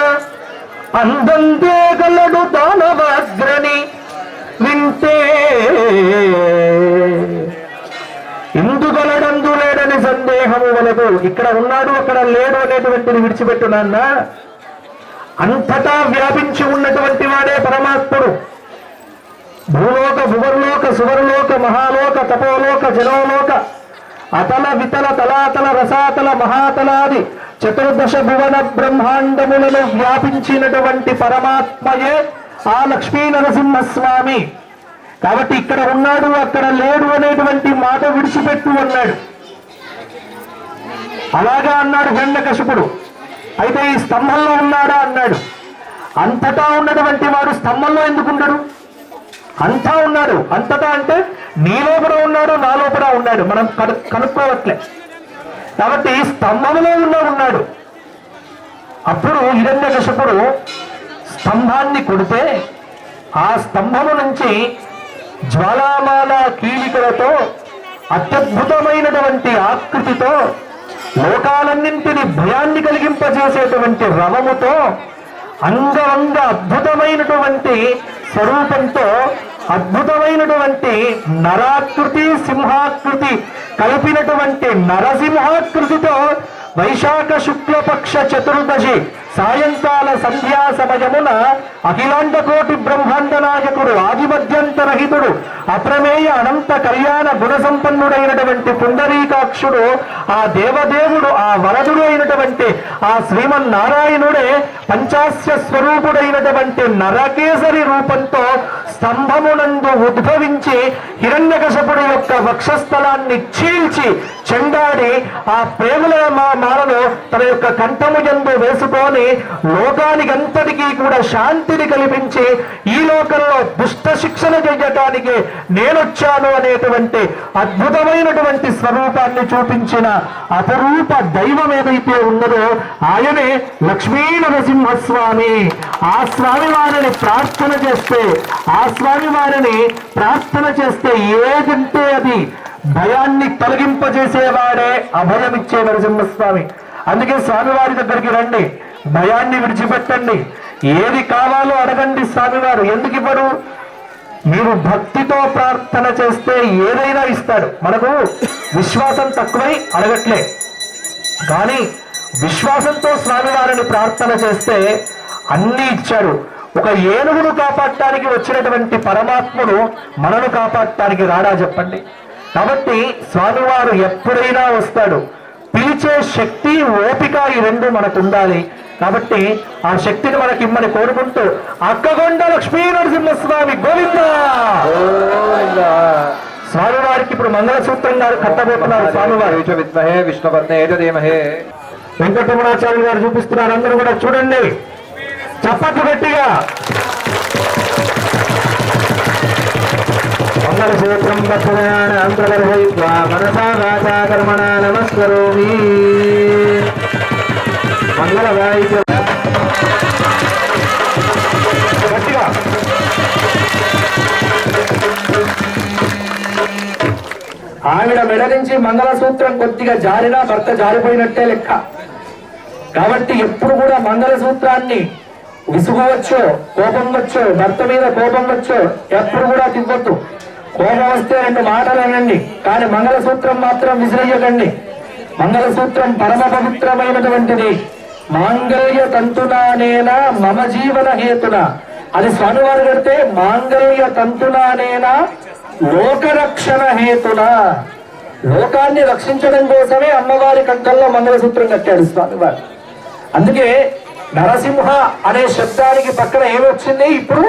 అందందే గలడు దానవాగ్రని వింటే ఎందుగలడందు లేడని సందేహము వలదు ఇక్కడ ఉన్నాడు అక్కడ లేడు అనేటువంటిది విడిచిపెట్టు నాన్న అంతటా వ్యాపించి ఉన్నటువంటి వాడే పరమాత్ముడు భూలోక భువర్లోక సువర్లోక మహాలోక తపోలోక జలోలోక అతల వితల తలాతల రసాతల మహాతలాది చతుర్దశ భువన బ్రహ్మాండములను వ్యాపించినటువంటి పరమాత్మయే ఆ లక్ష్మీ నరసింహస్వామి కాబట్టి ఇక్కడ ఉన్నాడు అక్కడ లేడు అనేటువంటి మాట విడిచిపెట్టు అన్నాడు అలాగా అన్నాడు హిరణ్యకశిపుడు అయితే ఈ స్తంభంలో ఉన్నాడా అన్నాడు అంతటా ఉన్నటువంటి వాడు స్తంభంలో ఎందుకున్నాడు అంతా ఉన్నాడు అంతటా అంటే నీ లోపల ఉన్నాడు నా లోపల ఉన్నాడు మనం కనుక్కోవట్లే కాబట్టి స్తంభంలో ఉన్నాడు అప్పుడు హిరణ్యకశిపుడు స్తంభాన్ని కొడితే ఆ స్తంభము నుంచి జ్వాలామాల కీలికలతో అత్యద్భుతమైనటువంటి ఆకృతితో లోకాలన్నింటినీ భయాన్ని కలిగింపజేసేటువంటి రవముతో అంగవంగ అద్భుతమైనటువంటి స్వరూపంతో అద్భుతమైనటువంటి నరాకృతి సింహాకృతి కలిపినటువంటి నరసింహాకృతితో వైశాఖ శుక్లపక్ష చతుర్దశి సాయంకాల సంధ్యా సమయమున అఖిలాండ కోటి బ్రహ్మాండ నాయకుడు ఆదిమధ్యంతరహితుడు అప్రమేయ అనంత కళ్యాణ గుణ సంపన్నుడైనటువంటి పుండరీకాక్షుడు ఆ దేవదేవుడు ఆ వరదుడు అయినటువంటి ఆ శ్రీమన్నారాయణుడే పంచాస్య స్వరూపుడైనటువంటి నరకేసరి రూపంతో స్తంభమునందు ఉద్భవించి హిరణ్యకశపుడి యొక్క వక్షస్థలాన్ని చీల్చి చెండాడి ఆ ప్రేమల మాలను తన యొక్క కంఠము యందు వేసుకొని లోకానికంతటికీ కూడా శాంతిని కల్పించి ఈ లోకంలో దుష్ట శిక్షణ చేయటానికి నేనొచ్చాను అనేటువంటి అద్భుతమైనటువంటి స్వరూపాన్ని చూపించిన అపరూప దైవం ఏదైతే ఉన్నదో ఆయనే లక్ష్మీ నరసింహస్వామి. ఆ స్వామి వారిని ప్రార్థన చేస్తే ఏదంటే అది భయాన్ని తొలగింపజేసేవాడే అభయమిచ్చే నరసింహస్వామి. అందుకే స్వామివారి దగ్గరికి రండి, భయాన్ని విడిచిపెట్టండి, ఏది కావాలో అడగండి. స్వామివారు ఎందుకు ఇవ్వడు? మీరు భక్తితో ప్రార్థన చేస్తే ఏదైనా ఇస్తాడు. మనకు విశ్వాసం తక్కువై అడగట్లే, కానీ విశ్వాసంతో స్వామివారిని ప్రార్థన చేస్తే అన్ని ఇచ్చాడు. ఒక ఏనుగును కాపాడటానికి వచ్చినటువంటి పరమాత్ముడు మనను కాపాడటానికి రాడా చెప్పండి? కాబట్టి స్వామివారు ఎప్పుడైనా వస్తాడు. పిలిచే శక్తి ఓపిక ఈ రెండు మనకు ఉండాలి. కాబట్టి ఆ శక్తిని మనకి ఇమ్మని కోరుకుంటూ అక్కగొండ లక్ష్మీ నరసింహస్వామి గోవింద. స్వామివారికి ఇప్పుడు మంగళసూత్రం గారు కట్టబోతున్నారు. స్వామివారు విద్మహే విష్ణుపత్నే ధీమహే. వెంకటరమణాచార్య గారు చూపిస్తున్నారు. అందరూ కూడా చూడండి, చప్పట్లు గట్టిగా. మంగళసూత్రం బద్ధయానంతర్హయిత్వా మనసా వాచా కర్మణా నమస్కరోమి. మంగళవాయిద్య గట్టిగా. ఆవిడ మెడ నుంచి మంగళసూత్రం కొద్దిగా జారినా భర్త జారిపోయినట్టే లెక్క. కాబట్టి ఎప్పుడు కూడా మంగళసూత్రాన్ని విసుగవచ్చో, కోపం వచ్చో, భర్త మీద కోపం వచ్చో ఎప్పుడు కూడా తివ్వద్దు. కోపం వస్తే రెండు మాటలు అనండి, కానీ మంగళసూత్రం మాత్రం విసిరేయకండి. మంగళసూత్రం పరమ పవిత్రమైనటువంటిది. మాంగళ్య తంతునానేన మమ జీవన హేతున, అది స్వామివారు కడితే మాంగళ్య తంతునానేన లోకరక్షణ హేతున, లోకాన్ని రక్షించడం కోసమే అమ్మవారి కంఠంలో మంగళసూత్రం కట్టాడు స్వామివారు. అందుకే నరసింహ అనే శబ్దానికి పక్కన ఏమొచ్చింది? ఇప్పుడు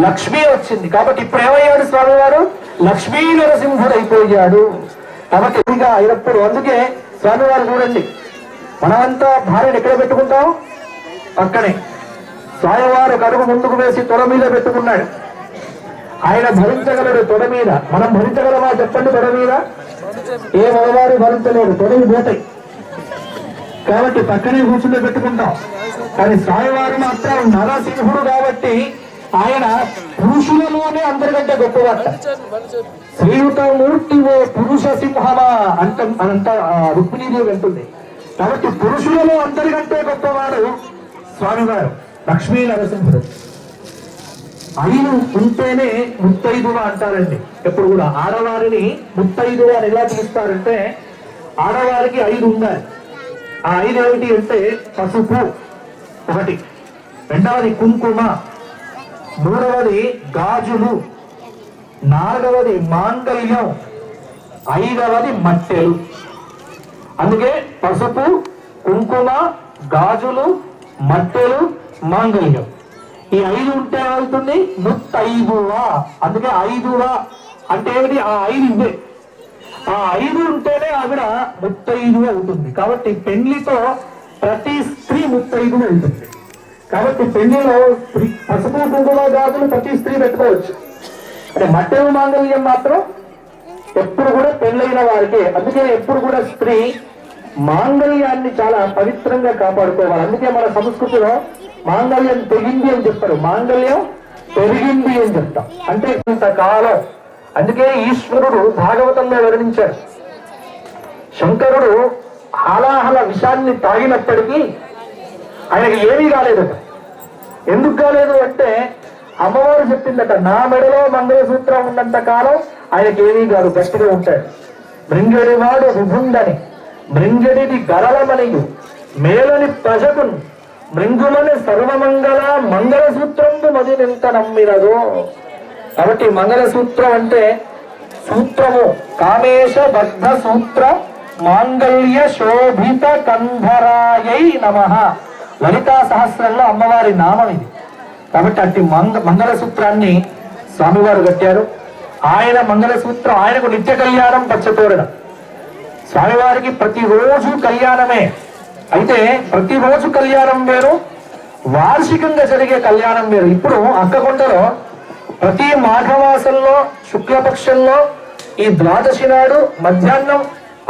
లక్ష్మి వచ్చింది. కాబట్టి ఇప్పుడు ఏమయ్యాడు స్వామివారు? లక్ష్మీ నరసింహుడు అయిపోయాడు. కాబట్టి ఇదిగా అయినప్పుడు అందుకే స్వామివారు చూడండి, మనమంతా భార్యను ఎక్కడ పెట్టుకుంటాం? పక్కనే. స్వామివారు ఒక అడుగు ముందుకు వేసి తొడ మీద పెట్టుకున్నాడు. ఆయన భరించగలడు తొడ మీద. మనం భరించగలమా చెప్పండి? తొడ మీద ఏ మగవారు భరించలేడు, తొడలు పోతాయి. కాబట్టి పక్కనే కూర్చుని పెట్టుకుంటాం. కానీ స్వామివారు మాత్రం నరసింహుడు కాబట్టి ఆయన పురుషులలోనే అందరికంటే గొప్పవాట. శ్రీయుతమూర్తి ఓ పురుష సింహమా అంత రుక్మిణీదేవి అంటుంది. కాబట్టి పురుషులలో అందరికంటే గొప్పవాడు స్వామివారు లక్ష్మీ నరసింహుడు. 5 ఉంటేనే ముత్తైదువ అంటారండి. ఎప్పుడు కూడా ఆడవారిని ముత్తైదువ అని ఎలా పిలుస్తారంటే, ఆడవారికి 5 ఉండాలి. ఆ 5 ఏమిటి అంటే పసుపు ఒకటి, రెండవది కుంకుమ, మూడవది గాజులు, నాలుగవది మాంగళ్యం, 5వది మట్టెలు. అందుకే పసుపు, కుంకుమ, గాజులు, మట్టెలు, మాంగళ్యం, ఈ 5 ఉంటే అవుతుంది ముత్తైదువ. అందుకే 5వ అంటే ఏమిటి? ఆ 5 ఇవే. ఆ 5 ఉంటేనే ఆవిడ ముత్తైదువ అవుతుంది. కాబట్టి పెళ్లితో ప్రతి స్త్రీ ముత్తైదువ ఉంటుంది. కాబట్టి పెళ్లిలో పసుపు, కుంకుమ, గాజులు ప్రతి స్త్రీ పెట్టుకోవచ్చు. అంటే మట్టెలు, మాంగళ్యం మాత్రం ఎప్పుడు కూడా పెళ్ళైన వారికే. అందుకే ఎప్పుడు కూడా స్త్రీ మాంగళ్యాన్ని చాలా పవిత్రంగా కాపాడుకోవాలి. అందుకే మన సంస్కృతిలో మాంగళ్యం తెగింది అని చెప్తారు. మాంగళ్యం పెరిగింది అని చెప్తాం. అంటే ఇంతకాలం. అందుకే ఈశ్వరుడు భాగవతంలో వర్ణించాడు. శంకరుడు హాలాహల విషాన్ని తాగినప్పటికీ ఆయనకి ఏమీ కాలేదట. ఎందుకు కాలేదు అంటే అమ్మవారు చెప్పిందట, నా మెడలో మంగళసూత్రం ఉన్నంత కాలం ఆయనకి ఏమీ కాదు, గట్టిగా ఉంటాడు. మృంగడివాడు విభుండని మృంగడిది గరళమనియు మేలని ప్రజకును మృంగుమని సర్వమంగళ మంగళసూత్రంబు మదినెంత నమ్మినదో. కాబట్టి మంగళసూత్రం అంటే సూత్రము కామేశ బద్ధ సూత్ర మాంగళ్య శోభిత కంధరాయై నమః. లలితా సహస్రంలో అమ్మవారి నామం ఇది. కాబట్టి అట్టి మంగళసూత్రాన్ని స్వామివారు కట్టారు. ఆయన మంగళసూత్రం, ఆయనకు నిత్య కళ్యాణం పచ్చతోరణం. స్వామివారికి ప్రతిరోజు కళ్యాణమే. అయితే ప్రతిరోజు కళ్యాణం వేరు, వార్షికంగా జరిగే కళ్యాణం వేరు. ఇప్పుడు అక్కకొండలో ప్రతి మాఘమాసంలో శుక్లపక్షంలో ఈ ద్వాదశి నాడు మధ్యాహ్నం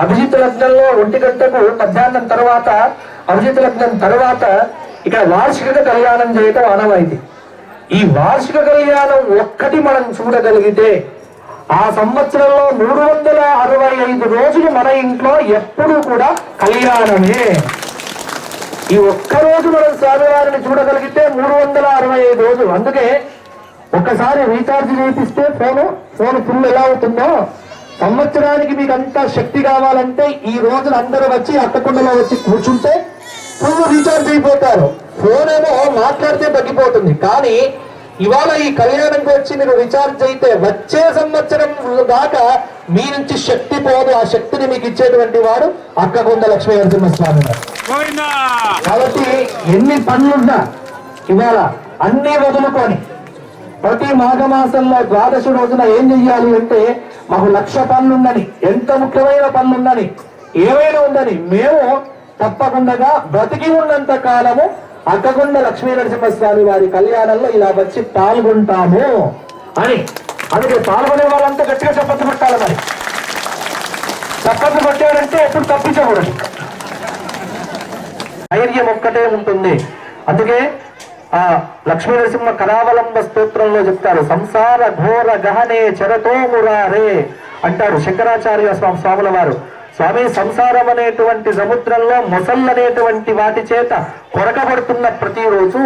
అభిజిత్ లగ్నంలో 1 గంటకు మధ్యాహ్నం తర్వాత అభిజిత్ లగ్నం తర్వాత ఇక్కడ వార్షిక కళ్యాణం చేయటం ఆనవాయితీ. ఈ వార్షిక కళ్యాణం ఒక్కటి మనం చూడగలిగితే ఆ సంవత్సరంలో 365 రోజులు మన ఇంట్లో ఎప్పుడూ కూడా కళ్యాణమే. ఈ ఒక్కరోజు మనం స్వామివారిని చూడగలిగితే 365 రోజులు. అందుకే ఒక్కసారి రీఛార్జ్ చేపిస్తే ఫోన్ ఫుల్ ఎలా అవుతుందో, సంవత్సరానికి మీకు అంతా శక్తి కావాలంటే ఈ రోజున అందరూ వచ్చి అట్టకొండలో వచ్చి కూర్చుంటే ఫుల్ రీఛార్జ్ అయిపోతారు. ఫోన్ ఏమో మాట్లాడితే తగ్గిపోతుంది. కానీ ఇవాళ ఈ కళ్యాణంకి వచ్చి మీరు రీఛార్జ్ అయితే వచ్చే సంవత్సరం దాకా మీ నుంచి శక్తి పోదు. ఆ శక్తిని మీకు ఇచ్చేటువంటి వాడు అక్కకొండ లక్ష్మీ నరసింహస్వామి గారు. కాబట్టి ఎన్ని పనులున్నా ఇవాళ అన్ని వదులుకొని ప్రతి మాఘమాసంలో ద్వాదశి రోజున ఏం చెయ్యాలి అంటే, మాకు 1,00,000 పనులుందని, ఎంత ముఖ్యమైన పనులుందని, ఏమైనా ఉందని, మేము తప్పకుండా బ్రతికి ఉన్నంత కాలము అక్కకొండ లక్ష్మీ నరసింహస్వామి వారి కళ్యాణంలో ఇలా వచ్చి పాల్గొంటాము అని. అందుకే పాల్గొనే వాళ్ళంతా గట్టిగా చప్పట్లు పెట్టాలి. మరి చప్పట్లు పెట్టారంటే ఎప్పుడు తప్పించకూడదు, ధైర్యం ఒక్కటే ఉంటుంది. అందుకే ఆ లక్ష్మీ నరసింహ కరావలంబ స్తోత్రంలో చెప్తారు, సంసార ఘోర గహనే చరతో మురారే అంటారు శంకరాచార్య స్వాముల వారు. స్వామి, సంసారం అనేటువంటి సముద్రంలో మొసళ్ళనేటువంటి వాటి చేత కొరకబడుతున్న ప్రతిరోజు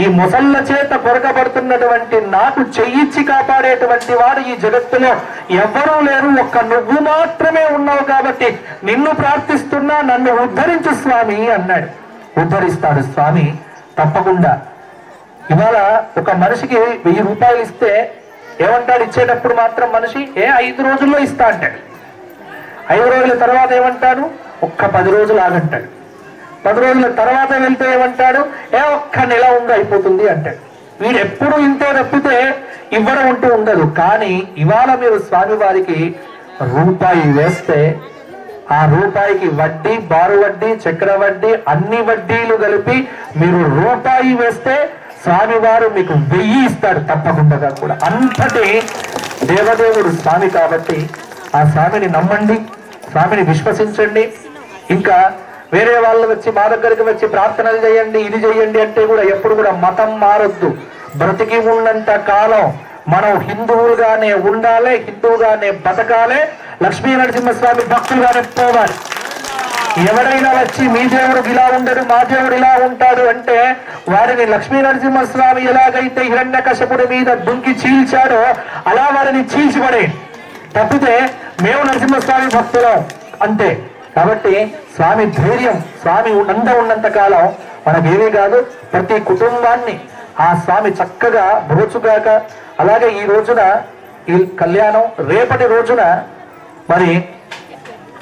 ఈ మొసళ్ళ చేత కొరకబడుతున్నటువంటి నాకు చెయ్యిచ్చి కాపాడేటువంటి వాడు ఈ జగత్తులో ఎవ్వరూ లేరు, ఒక్క నువ్వు మాత్రమే ఉన్నావు కాబట్టి నిన్ను ప్రార్థిస్తున్నా, నన్ను ఉద్ధరించు స్వామి అన్నాడు. ఉద్ధరిస్తాడు స్వామి తప్పకుండా. ఇవాళ ఒక మనిషికి 1000 రూపాయలు ఇస్తే ఏమంటాడు? ఇచ్చేటప్పుడు మాత్రం మనిషి 5 రోజుల్లో ఇస్తా అంటాడు. 5 రోజుల తర్వాత ఏమంటాడు? ఒక్క 10 రోజులు ఆగంటాడు. 10 రోజుల తర్వాత వెళ్తే ఏమంటాడు? ఒక్క నెల ఉండి అయిపోతుంది అంటాడు. వీడు ఎప్పుడు ఇంతే తప్పితే ఇవ్వడం ఉంటూ ఉండదు. కానీ ఇవాళ మీరు స్వామివారికి రూపాయి వేస్తే ఆ రూపాయికి వడ్డీ, బారు వడ్డీ, చక్ర వడ్డీ, అన్ని వడ్డీలు కలిపి మీరు రూపాయి వేస్తే స్వామివారు మీకు 1000 ఇస్తాడు తప్పకుండా కూడా. అంతటి దేవదేవుడు స్వామి. కాబట్టి ఆ స్వామిని నమ్మండి, స్వామిని విశ్వసించండి. ఇంకా వేరే వాళ్ళు వచ్చి మా దగ్గరికి వచ్చి ప్రార్థనలు చేయండి, ఇది చేయండి అంటే కూడా ఎప్పుడు కూడా మతం మారొద్దు. బ్రతికి ఉన్నంత కాలం మనం హిందువులుగానే ఉండాలి, హిందువుగానే బతకాలి, లక్ష్మీ నరసింహస్వామి భక్తులుగానే పోవాలి. ఎవరైనా వచ్చి మీ దేవుడు ఇలా ఉండడు, మా దేవుడు ఇలా ఉంటాడు అంటే వారిని లక్ష్మీ నరసింహస్వామి ఎలాగైతే హిరణ్యకశపుడి మీద దుంకి చీల్చాడో అలా వారిని చీల్చిపడే, తప్పితే మేము నరసింహస్వామి భక్తులం అంతే. కాబట్టి స్వామి ధైర్యం, స్వామి ఉన్నంత కాలం మనకేమీ కాదు. ప్రతి కుటుంబాన్ని ఆ స్వామి చక్కగా బ్రోచుగాక. అలాగే ఈ రోజున ఈ కళ్యాణం, రేపటి రోజున మరి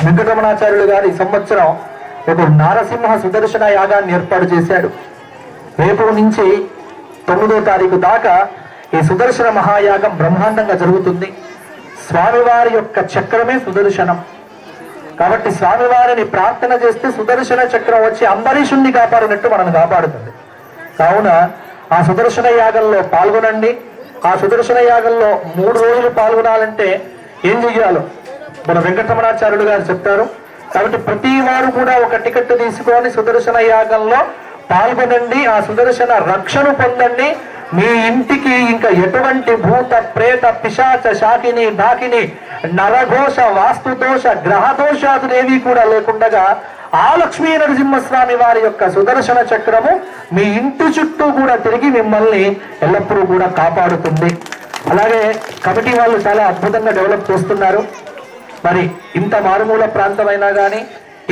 వెంకటరమణాచార్యులు గారు ఈ సంవత్సరం ఒక నారసింహ సుదర్శన యాగాన్ని ఏర్పాటు చేశాడు. రేపు నుంచి 9వ తారీఖు దాకా ఈ సుదర్శన మహాయాగం బ్రహ్మాండంగా జరుగుతుంది. స్వామివారి యొక్క చక్రమే సుదర్శనం. కాబట్టి స్వామివారిని ప్రార్థన చేస్తే సుదర్శన చక్రం వచ్చి అంబరీషుణ్ణి కాపాడినట్టు మనల్ని కాపాడుతుంది. కావున ఆ సుదర్శన యాగంలో పాల్గొనండి. ఆ సుదర్శన యాగంలో 3 రోజులు పాల్గొనాలంటే ఏం చెయ్యాలో మన వెంకటరమణాచార్యులు గారు చెప్తారు. కాబట్టి ప్రతి వారు కూడా ఒక టికెట్ తీసుకొని సుదర్శన యాగంలో పాల్గొనండి. ఆ సుదర్శన రక్షను పొందండి. మీ ఇంటికి ఇంకా ఎటువంటి భూత ప్రేత పిశాచ శాకిని డాకిని నరఘోష వాస్తుదోష గ్రహదోషాదులేవి కూడా లేకుండా ఆ లక్ష్మీ నరసింహస్వామి వారి యొక్క సుదర్శన చక్రము మీ ఇంటి చుట్టూ కూడా తిరిగి మిమ్మల్ని ఎల్లప్పుడూ కూడా కాపాడుతుంది. అలాగే కమిటీ వాళ్ళు చాలా అద్భుతంగా డెవలప్ చేస్తున్నారు. మరి ఇంత మారుమూల ప్రాంతమైనా కానీ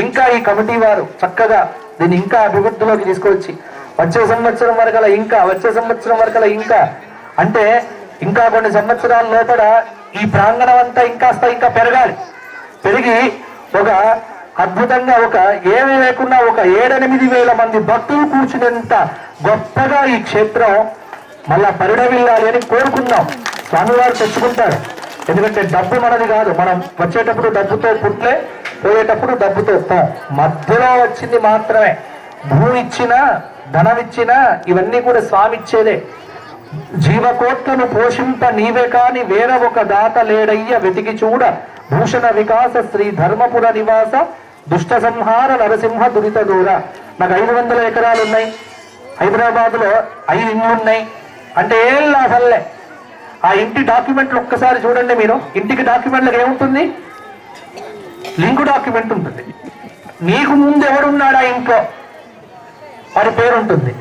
ఇంకా ఈ కమిటీ వారు చక్కగా దీన్ని ఇంకా అభివృద్ధిలోకి తీసుకొచ్చి వచ్చే సంవత్సరం వరకల ఇంకా అంటే ఇంకా కొన్ని సంవత్సరాల లోపల ఈ ప్రాంగణం అంతా ఇంకా పెరగాలి. పెరిగి ఒక అద్భుతంగా ఒక ఏమీ లేకున్నా ఒక 7-8 మంది భక్తులు కూర్చునేంత గొప్పగా ఈ క్షేత్రం మళ్ళా పరిణమిల్లాలి అని కోరుకుందాం. స్వామివారు తెచ్చుకుంటారు. ఎందుకంటే డబ్బు మనది కాదు. మనం వచ్చేటప్పుడు డబ్బుతో పుట్లే, పోయేటప్పుడు డబ్బుతో పోం. మధ్యలో వచ్చింది మాత్రమే. భూమి ఇచ్చినా ధనం ఇచ్చినా ఇవన్నీ కూడా స్వామి ఇచ్చేదే. జీవకోట్లను పోషింప నీవే కాని వేర ఒక దాత లేడయ్య వెతికి చూడ భూషణ వికాస శ్రీ ధర్మపుర నివాస దుష్ట సంహార నరసింహ దురిత దూర. నాకు 500 ఎకరాలు ఉన్నాయి. హైదరాబాద్ లో 5 ఇండ్లు ఉన్నాయి. అంటే ఏం లాభంలే. ఆ ఇంటి డాక్యుమెంట్లు ఒక్కసారి చూడండి మీరు. ఇంటికి డాక్యుమెంట్లకు ఏముంటుంది? లింకు డాక్యుమెంట్ ఉంటుంది. నీకు ముందు ఎవడున్నాడు ఆ ఇంట్లో వారి పేరు ఉంటుంది.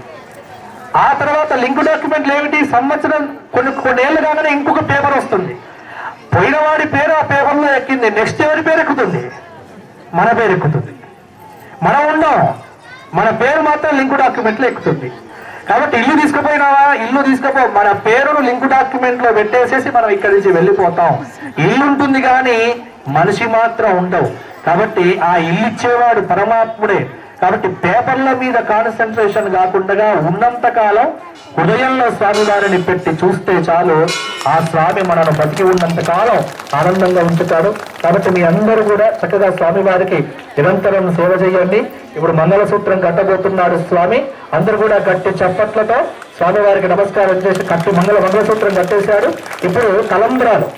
ఆ తర్వాత లింకు డాక్యుమెంట్లు ఏమిటి? సంవత్సరం కొన్నేళ్ళు కాగానే ఇంకొక పేపర్ వస్తుంది. పోయిన వాడి పేరు ఆ పేపర్లో ఎక్కింది. నెక్స్ట్ ఎవరి పేరు ఎక్కుతుంది? మన పేరు ఎక్కుతుంది. మనం ఉండం, మన పేరు మాత్రం లింకు డాక్యుమెంట్లో ఎక్కుతుంది. కాబట్టి ఇల్లు తీసుకుపోయినావా? ఇల్లు తీసుకుపో, మన పేరును లింకు డాక్యుమెంట్ లో పెట్టేసేసి మనం ఇక్కడి నుంచి వెళ్ళిపోతాం. ఇల్లు ఉంటుంది కానీ మనిషి మాత్రం ఉండవు. కాబట్టి ఆ ఇల్లు ఇచ్చేవాడు పరమాత్ముడే. కాబట్టి పేపర్ల మీద కాన్సన్ట్రేషన్ కాకుండా ఉన్నంత కాలం హృదయంలో స్వామి వారిని పెట్టి చూస్తే చాలు. ఆ స్వామి మనను బతికి ఉన్నంత కాలం ఆనందంగా ఉంచుతాడు. కాబట్టి మీ అందరూ కూడా చక్కగా స్వామి వారికి నిరంతరం సేవ చేయండి. ఇప్పుడు మంగళసూత్రం కట్టబోతున్నాడు స్వామి. అందరూ కూడా గట్టి చప్పట్లతో స్వామి వారికి నమస్కారం చేసి మంగళసూత్రం కట్టేశాడు. ఇప్పుడు తలంబ్రాలు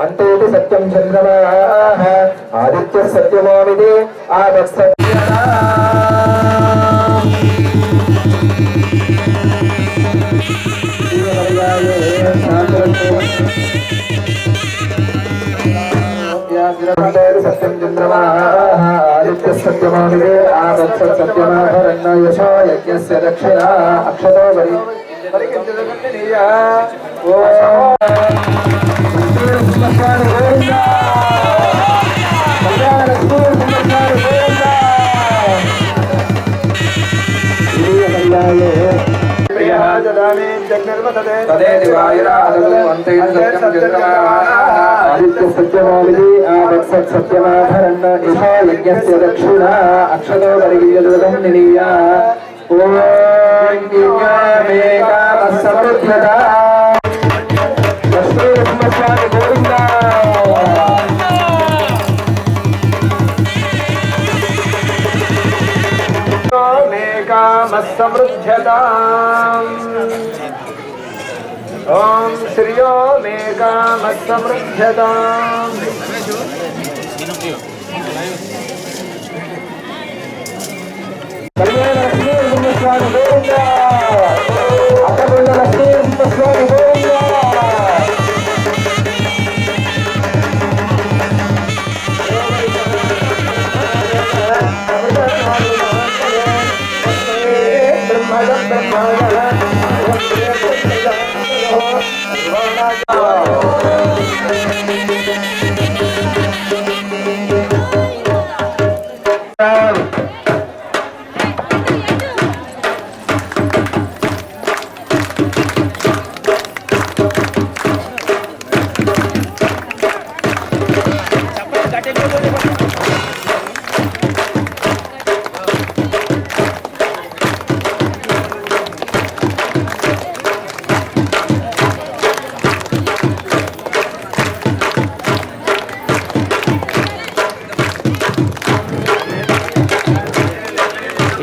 అంతే సత్యం చంద్రమా ఆదిత్య సత్యమావిదే సత్యం చంద్రమా ఆదిత్య సత్యమావిదే ఆదత్స సత్యమాభరణ యశో యజ్ఞస్య దక్షిణ అక్షతో సత్యమాభరణ యశో యజ్ఞస్య దక్షిణ అక్షతో పరిగీయదూతం నిలీయ ఓం సమృద్ధ్యత లక్ష్మీనరసింహస్వామి గోవింద. ఓం శ్రియో మే కామసమృద్ధ్యత. లక్ష్మీనరసింహస్వామి గోవింద. అక్కడున్న లక్ష్మీనరసింహస్వామి గోవింద.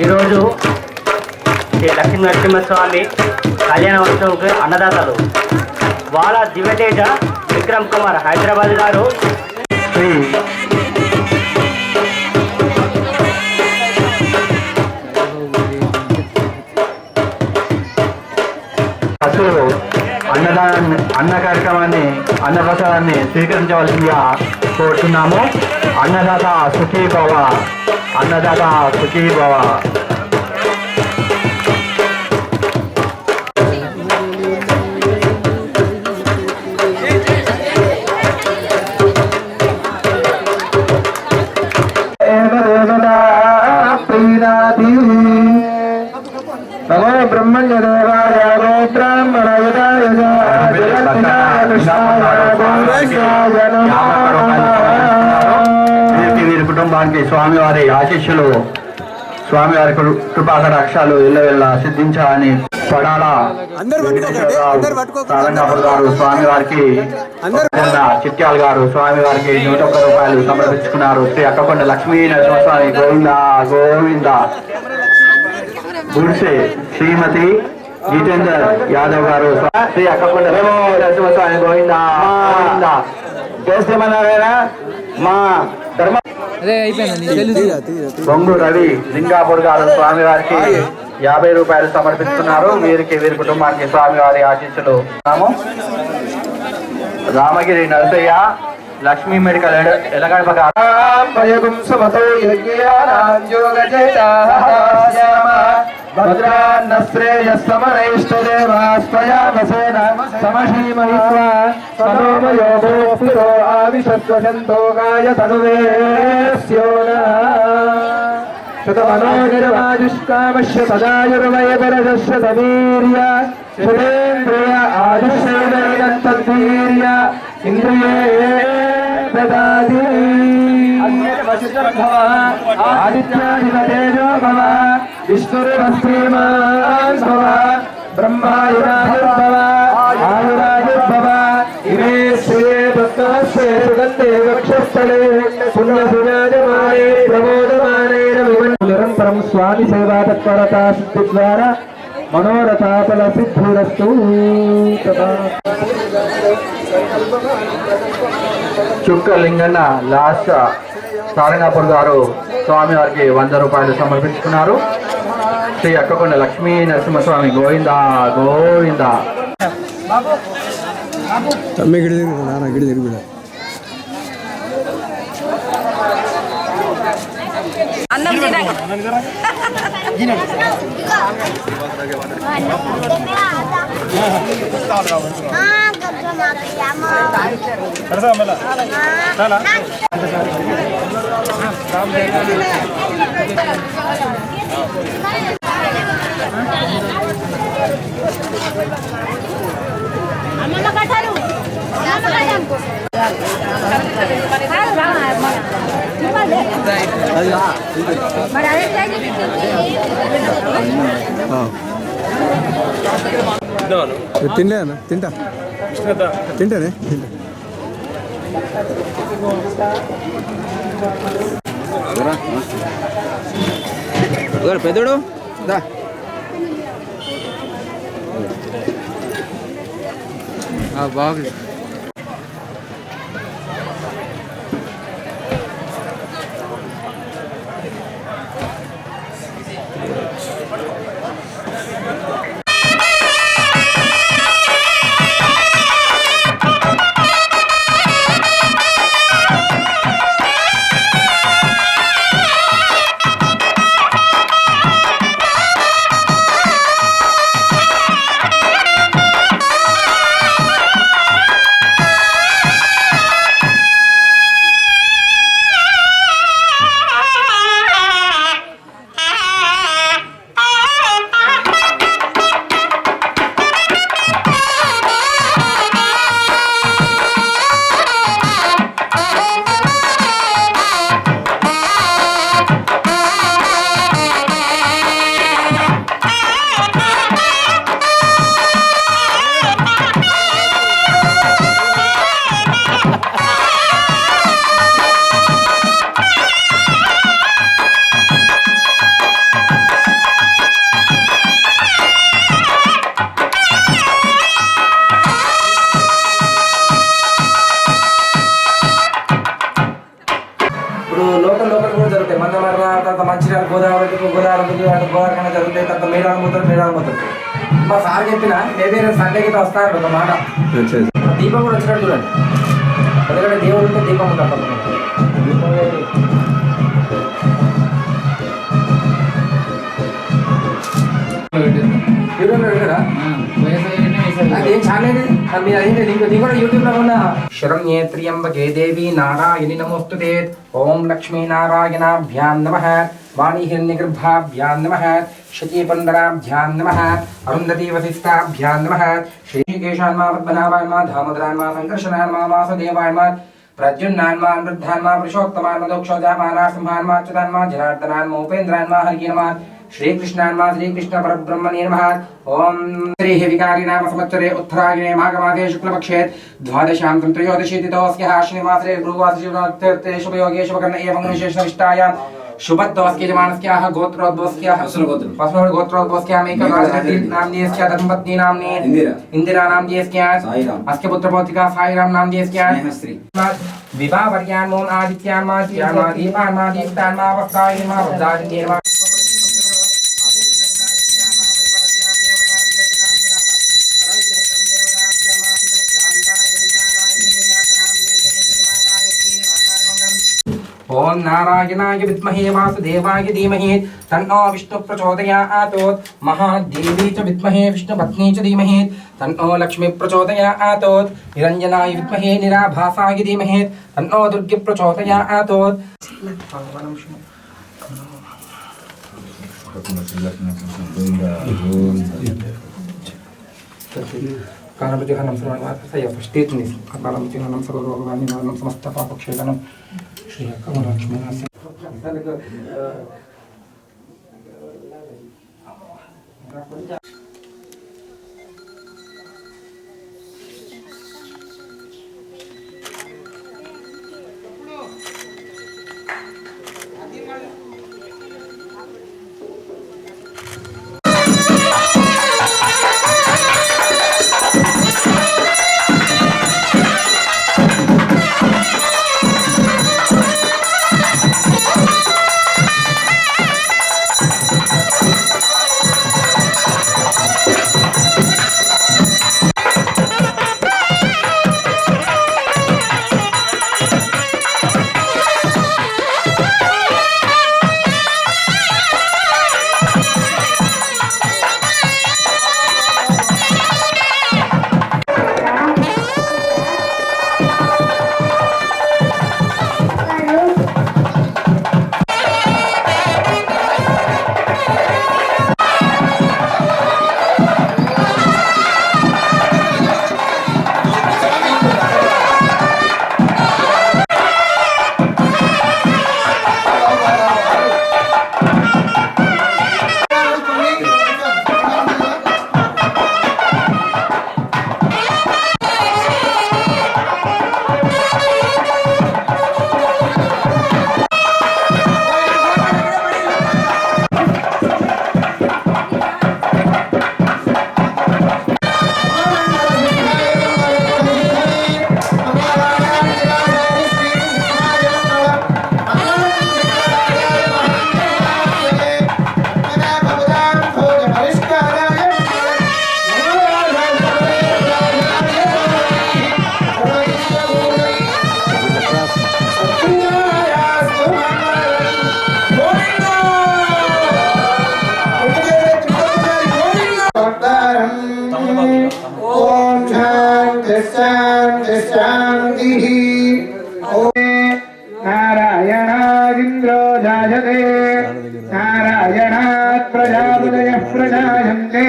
ఈరోజు శ్రీ లక్ష్మీ నరసింహస్వామి కళ్యాణోత్సవంకి అన్నదాతలు వాళ్ళ దివ్యతేజ విక్రమ్ కుమార్ హైదరాబాద్ గారు, శ్రీ అన్న కార్యక్రమాన్ని అన్నప్రసాదాన్ని స్వీకరించవలసిందిగా కోరుతున్నాము. అన్నదాత సుఖీ భవ, అన్నదాత సుఖీ భవ. నమో బ్రహ్మణ్య దేవాయ బ్రాహ్మణయుతాయ వీరి కుటుంబానికి స్వామివారి ఆశీస్సులు, స్వామివారి కృపాకటాక్షాలు ఇళ్ళవెళ్ళ సిద్ధించాలని పడాల సారంగాపురం గారు స్వామివారికి, చిట్యాల గారు స్వామివారికి 101 రూపాయలు సమర్పించుకున్నారు. శ్రీ అక్కకొండ లక్ష్మీ నరసింహస్వామి గోవింద గోవింద. గుడిసే శ్రీమతి జితేందర్ యాదవ్ గారు శ్రీ అక్కకొండ నరసింహస్వామి గోవింద గోవింద. జయశ్రీమన్నారాయణ. మా ధర్మ బొంగు రవి లింగాపూర్ గారు స్వామివారికి 50 రూపాయలు సమర్పిస్తున్నారు. వీరి కుటుంబానికి స్వామివారి ఆశీస్సులు. రామగిరి నరసయ్య లక్ష్మీ మెడికల్ ఎలగడప శతమనోజరవాజుష్కామశ్య సదాయుర్వయపరశస్య సమీర్య శతేంద్రియ ఆదిశైవేదంతద్వీర్య ఇంద్రియే దదాతి. ఆదిత్యాదిపతేజో భవ విష్ణుర్వస్త్రీమాన్ భవ బ్రహ్మాయురాయుర్భవ ఆయురాయుర్భవ. ఇమే శ్రీయే భక్తవత్సే సుగంధే వక్షస్థలే పుణ్యసుజాయమానే ప్రమోదమానేన నిరంతరం స్వామి సేవా తత్పరతా సిద్ధి ద్వారా మనోరథాఫల సిద్ధిరస్తు. చుక్క లింగన్న లాస్ట్ సారంగాపూర్ గారు స్వామివారికి 100 రూపాయలు సమర్పించుకున్నారు. శ్రీ అక్కకొండ లక్ష్మీ నరసింహస్వామి గోవింద గోవింద. అన్నం తినక అమ్మమ్మ కట్టారు మరి అదే తినలే అన్న, తింటా తింటానే పెద్దడు బాగుంది. జరుగుతాయి. తర్వాత మేడారం పోతారు. మా సార్ చెప్పిన మేబీ సండే గిట్లా వస్తారంట ఒక మాట. దీపం కూడా వచ్చినట్టు చూడండి, ఎందుకంటే దేవుడు ఉంటే దీపం ఉంటారు. అదేం చాలేదు మీరు అయింది నీ కూడా యూట్యూబ్ లో ఉన్నా. శరణ్యే త్ర్యంబకే దేవి నారాయణి నమోస్తుతే. ఓం లక్ష్మీ నారాయణాభ్యాం నమః. వాణి హిరణ్యగర్భాభ్యాం నమః. శచీపందరాభ్యాం నమః. అరుంధతీ వశిష్టాభ్యాం నమః. శ్రీకేశాన్మా పద్మనాభాన్మా ధామోదరాన్మా సంకర్షణాన్మా వాసుదేవాన్మా ప్రద్యున్నాన్మా వృద్ధాన్మా పురుషోత్తమాన్మా దోక్షోజామానా సింహాన్మా అచ్యుతాన్మా జనార్దనాన్మా ఉపేంద్రాన్మా హరి నమః. श्रीकृष्णान्मा श्रीकृष्ण परब्रह्मणे नमः. ओम श्री विकारी नाम संवत्सरे उत्तरायणे माघमासे शुक्लपक्षे द्वादशान्तं त्रयोदशी तिथोऽस्याः शनिवासरे गुरुवासरे शिवरात्रिर्थे शुभयोगे शुभकर्ण एवं विशेषनिष्ठायां शुभद्वस्के जमानस्याः गोत्रोद्भवस्याः गोत्रोद्भवस्याः नाम्नीस्याः धर्मपत्नी नाम्नी इंदिरा नाम्नीस्याः अस्य पुत्रपौत्रिका साईराम नाम्नीस्याः विवाहवर्यान्मोन आदित्यान्मा दीपान्मा दीप्तान्मा वक्तायन्मा वृद्धादिन्येन्मा ओम नारायणाय विद्महे वासुदेवाय धीमहि तन्नो विष्णु प्रचोदयात्. महादेवी च विद्महे विष्णुपत्नी च धीमहि तन्नो लक्ष्मी प्रचोदयात्. निरंजनाय विद्महे निराभासाय धीमहि तन्नो दुर्गे प्रचोदयात्. कारणप्रतिहरणं सर्वमात्मसय स्टेट्नि कारणप्रतिहरणं सर्वरोगवानिवारणं समस्तपापक्षेदनं श्री कमलक्ष्मी नारायणादिन्द्रो जायते नारायणात् प्रजापतयः प्रजायन्ते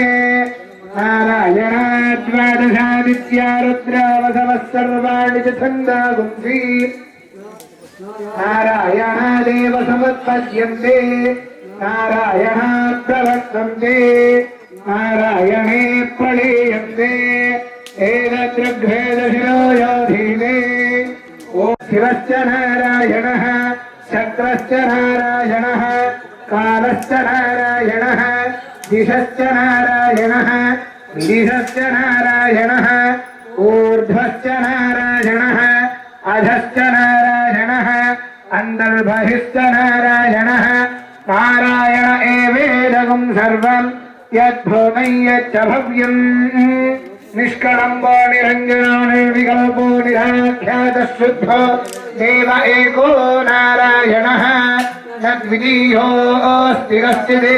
नारायणाद्वादशादित्या रुद्रावसवः सर्वाणि च छन्दागुंसि नारायणादेव समुत्पद्यन्ते नारायणात् प्रवर्तन्ते नारायणे प्रलीयन्ते एतद्ऋग्वेदशिरो योधीने ओम शिवश्च नारायणः शक्रश्च नारायणः कालश्च नारायणः दिशश्च नारायणः विदिशश्च नारायणः ऊर्ध्वश्च नारायणः अधश्च नारायणः अन्तर्बहिश्च नारायणः नारायण एवेदगुं सर्वं यद्भूतं यच्च भव्यं निष्कळम्बो निरञ्जनो निर्विकल्पो निराख्यातशुद्धो देव एको नारायणः तद्वितीयोऽस्ति कश्चित्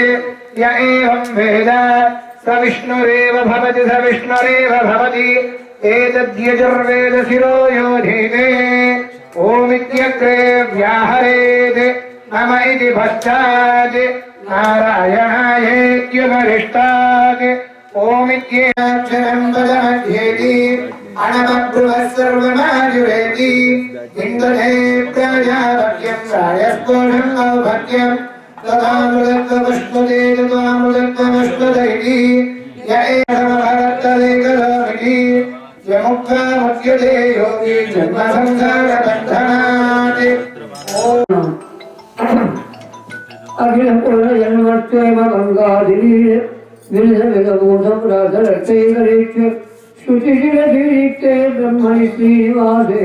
य एवं वेद स विष्णुरेव भवति स विष्णुरेव भवति एतद्यजुर्वेद शिरो योधीते ओमित्यग्रे व्याहरेत् मम इति पश्चात् नारायणायेत्युपरिष्टात् ओमित्येनाक्षरं पदमध्येति अणमब्रुवः सर्वमाजुरेति इन्द्रने प्रजापत्यं रायस्पोषं नौभत्यं तदामृतत्वपुष्पदे तदामृतत्वपुष्पदैति य एवमभरत्तदेकलोमिति यमुक्तामुच्यते योगी जन्मसंसारबन्धनात् अखिल पूर्ण जन्मत्वेम गंगाधीरे विलसविलबोधपुराधरक्षैकरेक्ष्य श्रुतिशिरधीरिक्ते ब्रह्मणि श्रीनिवासे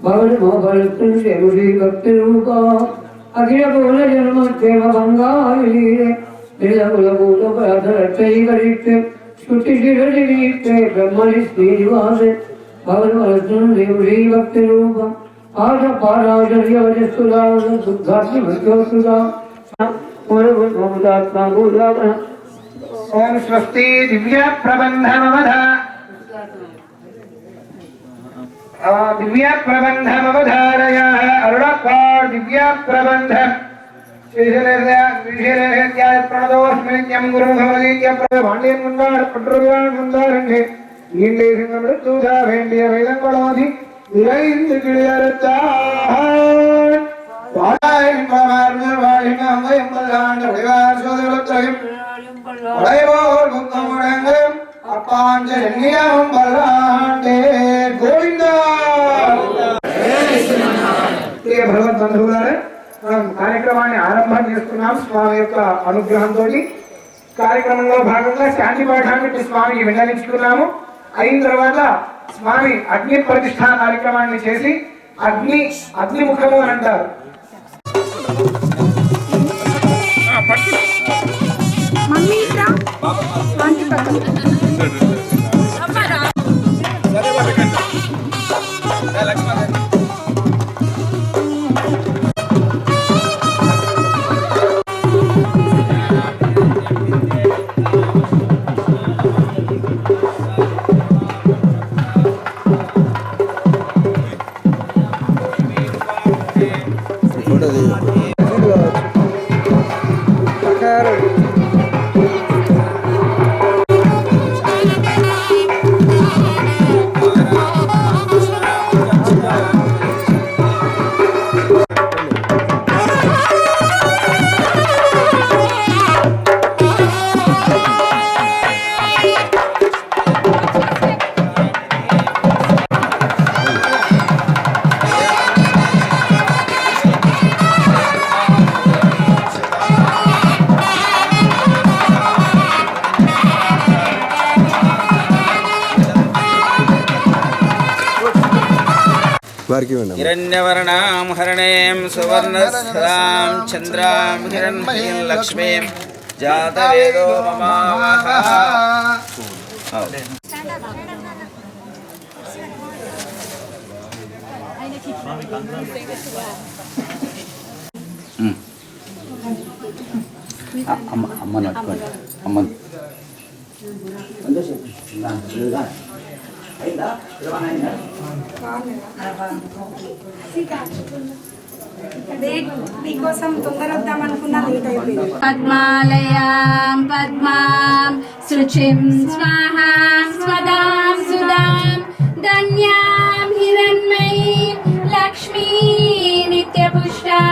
भवनमोहरत्तुल्ये भक्तिरूपा अखिल पूर्ण जन्मत्वेम गंगाधीरे विलसविलबोधपुराधरक्षैकरेक्ष्य श्रुतिशिरधीरिक्ते ब्रह्मणि श्रीनिवासे भवनमोहरत्तुल्ये भक्तिरूपा आद पाराजर्यवजस्सुदा दुग्धात्मि भक्त्योत्सुदा ओम स्वस्ति दिव्य प्रबंधमवधारय अरुणपाद दिव्य प्रबंधम प्रणदोस्मृत्यं गुरु भवदीत्य प्रभाण्यं मुन्दार पट्रुवाण मुन्दारण्ये ईंडे सिंहमृत्युधा वेंडिय वेदंगळोधि विरैंद्र किळियरत्ताः वाळायं पमार्गवाळिनं वयं बलाण्ड विवासोदरत्रयं वळयवोर गुप्तमुडंगं अपांजन्यं बलाण्डे गोविंद प्रिय भगवत बंधुవులారా మనం కార్యక్రమాన్ని ఆరంభం చేస్తున్నాం స్వామి యొక్క అనుగ్రహంతో కార్యక్రమంలో భాగంగా శాంతి పాఠాన్ని స్వామికి విన్నవించుకున్నాము అయిన తర్వాత స్వామి అగ్ని ప్రతిష్ఠా కార్యక్రమాన్ని చేసి అగ్నిముఖము అని అంటారు हिरण्यवर्णां हरणें सुवर्णस्रां चन्द्रां हिरण्मयीं लक्ष्मीं जातवेदो ममावहः पद्मालयां पद्मां शुचिं स्वाहां स्वदां सुदां धन्यां हिरण्मयीं लक्ष्मी नित्यपुष्टां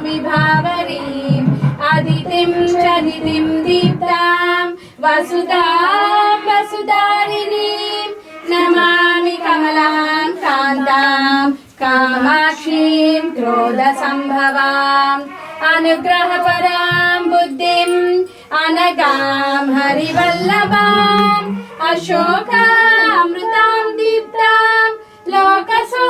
विभावरीं अदितिं चदितिं दीप्तां वसुधां वसुधारिणीं नमामि कमलां कान्तां कामाक्षीं क्रोधसम्भवाम् अनुग्रहपरां बुद्धिं अनगां हरिवल्लभाम् अशोकामृतां दीप्तां लोकशोकविनाशिनीं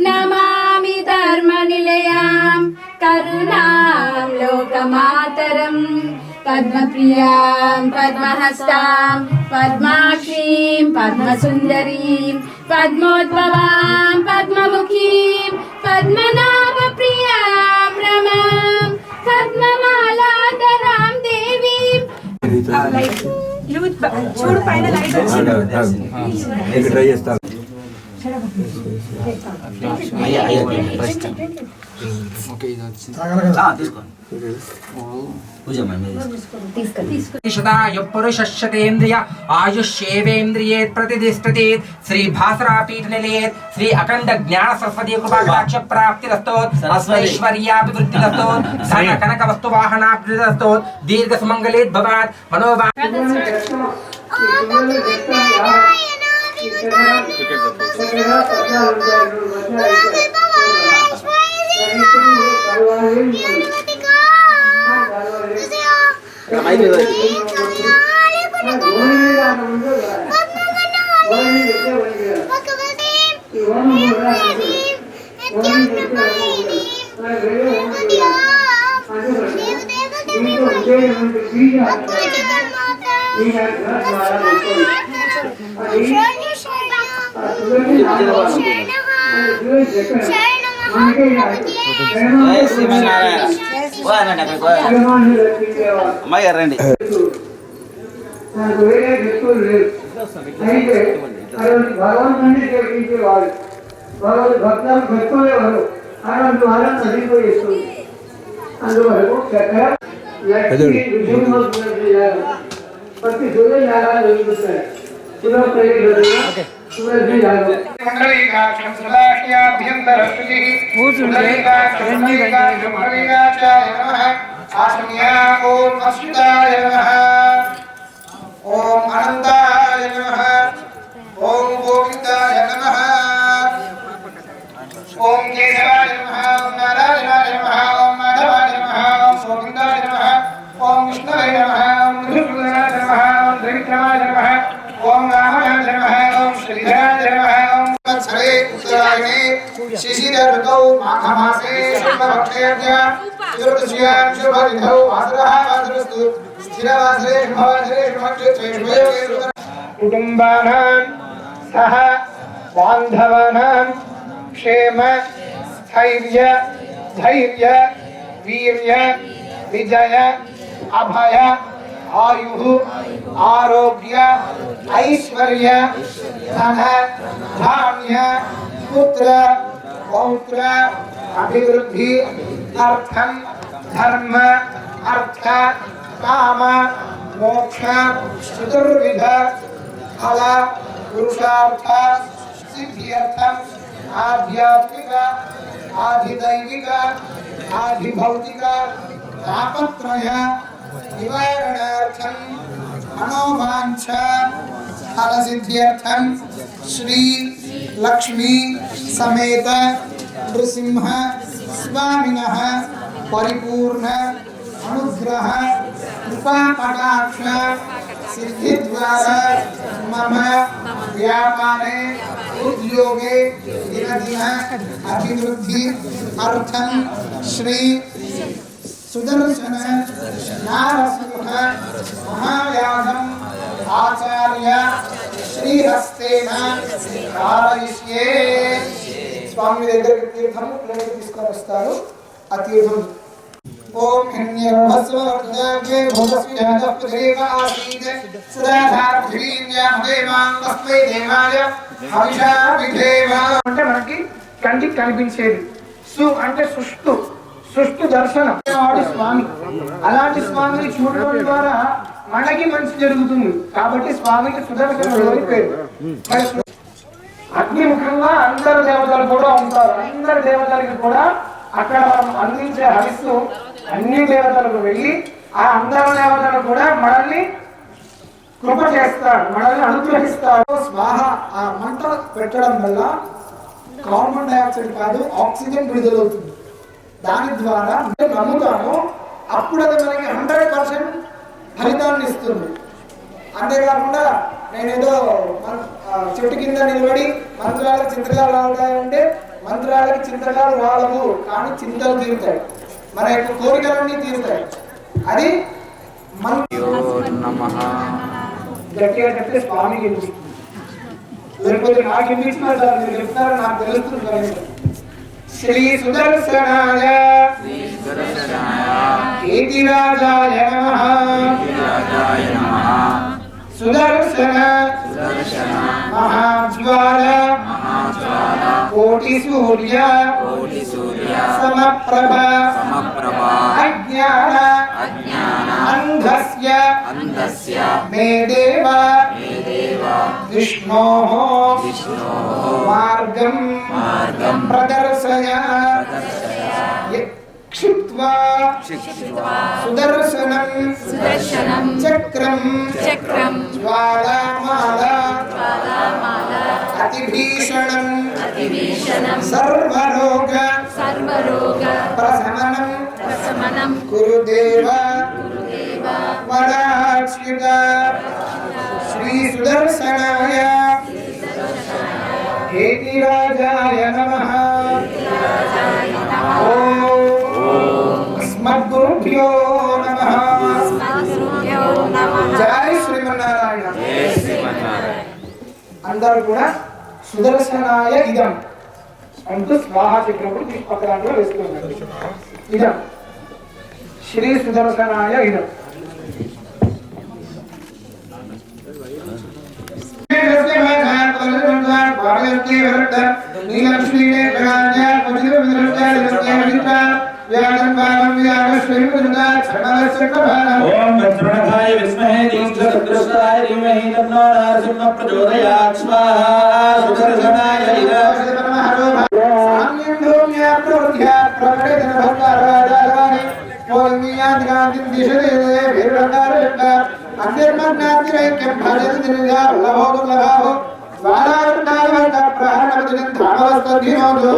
नमामि धर्मनिलयां करुणां लोकमातरं पद्मप्रियां पद्महस्तां पद्माक्षीं पद्मसुन्दरीं पद्मोद्भवां पद्ममुखीं पद्मनाभप्रियां रमां पद्ममालाधरां देवीं చూడు పైన లైట్ వచ్చింది ట్రై చేస్తా पुरुषेन्द्रिय आयुष्येवेन्द्रिये प्रतिष्ठते श्री भासरा पीठ निलयेत श्री अखंड ज्ञान सरस्वती कृपाकटाक्ष प्राप्तिरस्तोत् ऐश्वर्याभिवृद्धिरस्तोत् धन कनक वस्तु वाहनाभिवृद्धिरस्तोत् दीर्घ सुमंगलेत भवात् मनोवा అమ్మాయి రండి భగవంతుని చేయించేవాడు భగవద్ భక్తులు పెట్టుకునేవారు అలాంటి వాళ్ళని చదివిపోయేస్తుంది అందువరకు చక్కగా ప్రతి సూర్యయాగాలు జరుగుతాయి ఓం అనంతాయ నమః ఓం గోవిందాయ నమః ఓం కేశవాయ నమః ఓం నారాయణాయ నమః ఓం మాధవాయ నమః ఓం గోవిందాయ నమః ఓం విష్ణువే నమః ఓం మధుసూదనాయ నమః ఓం త్రివిక్రమాయ నమః ఓం రామాయ నమః ఓం శ్రీధరాయ నమః ఓం వత్సరే ఉత్తరాయణే శిశిర ఋతౌ మాఘమాసే శుక్లపక్షేభ్య చతుర్దశ్యాం శుభరిధౌ భాద్రః భాద్రస్తు కుటుంబానాం సహ బాంధవానాం క్షేమ స్థైర్య ధైర్య వీర్య విజయ అభయ ఆయు ఆరోగ్య ఐశ్వర్య ధన ధాన్య పుత్ర పౌత్ర అభివృద్ధి అర్థం ధర్మ అర్థ काम मोक्ष चतुर्विध फल पुरुषार्थ सिद्ध्यर्थम आध्यात्मिक आधिदैविक आधिभौतिक तापत्रय निवारणार्थम मनोवांछ फल सिद्ध्यर्थम श्री लक्ष्मी समेत नृसिंह स्वामिनः परिपूर्ण अनुग्रह कृपा कटाक्ष सिद्धि द्वारा मम व्यापारे उद्योगे दिन दिन अभिवृद्धि अर्थम श्री सुदर्शन नारसिंह महायागम आचार्य श्रीहस्तेन कारयिष्ये स्वामी దగ్గర తీర్థం ప్లేట్ తీసుకొని వస్తారు ఆ తీర్థం ओम हिरण्यवस्वर्धे भूतस्मिनः आसीत् सदाधार्भिर्या देवां तस्मै देवाय हविषा विधेम అంటే మనకి కంటికి కనిపించేది సు అంటే సుష్టు దర్శనం వాడు స్వామి అలాంటి స్వామిని చూడడం ద్వారా మనకి మంచి జరుగుతుంది కాబట్టి స్వామికి సుదర్శనుడు అని పేరు అగ్నిముఖంగా అందరు దేవతలు కూడా ఉంటారు అందరు దేవతలకి కూడా అక్కడ మనం అందించే హవిస్సు అన్ని దేవతలకు వెళ్ళి ఆ అందరు దేవతలు కూడా మనల్ని కృప చేస్తాడు మనల్ని అనుగ్రహిస్తాడు స్వాహ ఆ మంట పెట్టడం వల్ల కార్బన్ డైఆక్సైడ్ కాదు ఆక్సిజన్ విడుదలవుతుంది దాని ద్వారా నమ్ముతాము అప్పుడు అది మనకి 100% ఫలితాన్ని ఇస్తుంది అంతేకాకుండా నేనేదో చెట్టు కింద నిలబడి మంత్రాలకు చింతకాలు రావుతాయంటే మంత్రాలకి చింతకాలు రాలవు కానీ చింతలు తీరుతాయి మన యొక్క కోరికలన్నీ తీరుతాయి. అది మన గట్టిగా చెప్తే స్వామికి వినిపిస్తుంది, లేకపోతే నాకు వినిపించినా సార్ మీరు చెప్తారో నాకు తెలుస్తుంది. శ్రీ సుదర్శనాయ కీర్తిరాజాయ నమః. సుదర్శన మహాజ్వాల కోటి సూర్య సమప్రభ అజ్ఞాన అంధస్య మే దేవ విష్ణోః మార్గం ప్రదర్శయ క్షిప్త్వా సుదర్శనం చక్రం జ్వాలామాల అతిభీషణం సర్వరోగ ప్రశమనం కురుదేవ వరాచ్యుత. శ్రీ సుదర్శనాయ కీర్తిరాజాయ నమః. అస్మద్గురుభ్యో నమః. జై శ్రీమన్నారాయణ. అందరూ కూడా సుదర్శనాయ ఇదం అంటూ స్వాహా చక్రములు పక్క దాంట్లో వేసుకున్నారు. ఇదం శ్రీ సుదర్శనాయ ఇదం. ఓం వజ్రనాథాయ విద్మహే దీక్షచతుష్టాయ ధీమహి తన్నో నరసింహ ప్రచోదయాత్. స్వాహా. సుదర్శనాయ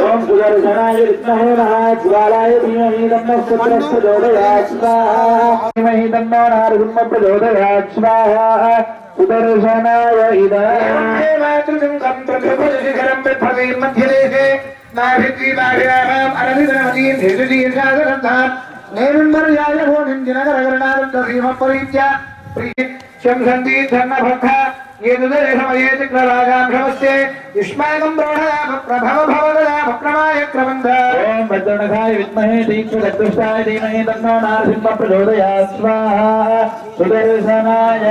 ఓం సుదర్శనాయ విద్మహే మహాజ్వాలాయ ధీమహి తన్నో ప్రచోదయాత్. స్వాహా. ధీమహి తన్నో నరసింహ ప్రచోదయాత్. స్వాహా. సుదర్శనాయ ఓం వజ్రనాథాయ విద్మహే దీక్షచతుష్టాయ ధీమహి తన్నో నరసింహ ప్రచోదయాత్. స్వాహా. సుదర్శనాయ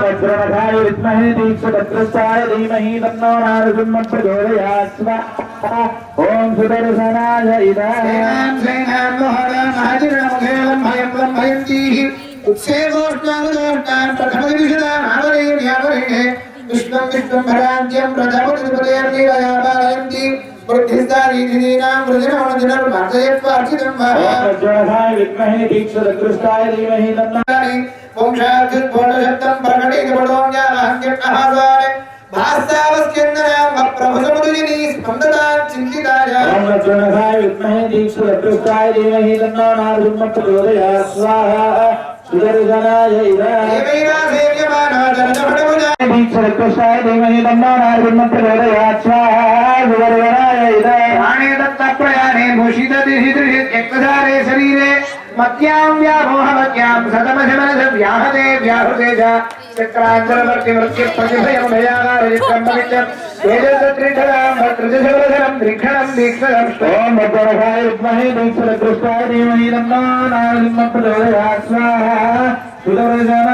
వజ్రనాథాయ విద్మహే దీక్షచతుష్టాయ ధీమహి తన్నో నరసింహ ప్రచోదయాత్. స్వాహా. ఓం సుదర్శనాయ విష్ణం విష్ణం భరాజ్యం ప్రజాపతి బుద్ధిస్తారీనాం వృజనమనజనర్ మార్గయత్వార్చితం వజ్రనాథాయ విద్మహే దీక్షచతుష్టాయ ధీమహి తన్నో వంశార్థం పోషశబ్దం ప్రకటితపడోన్యాహంజట్నహాసాయ భాస్తావస్యందనామ ప్రభుసముదిని స్పందనాం చింతితాయ. ఓం వజ్రనాథాయ విద్మహే దీక్షచతుష్టాయ ధీమహి తన్నో నరసింహ ప్రచోదయాత్. స్వాహా. సుదర్శనాయ దీక్షచతుష్టాయ ధీమహి తన్నో నరసింహ ప్రచోదయాత్. స్వాహా. ప్రయాణే భూషితదిశితుషిత్యక్తధారే శరీరే మత్యాం వ్యామోహమత్యాం సతమశమనస వ్యాహతే వ్యాహృతే చక్రాంతరవర్తి వృత్తి ప్రతిభయం భయాగారజిత్తం పవిత్రం తేజస్త్రిఠరాం భద్రజశవరధరం ద్రిక్షణం దీక్షణం. ఓం వజ్రనాథాయ విద్మహే దీక్షచతుష్టాయ ధీమహి తన్నో నరసింహ ప్రచోదయాత్. స్వాహా. సుదర్శన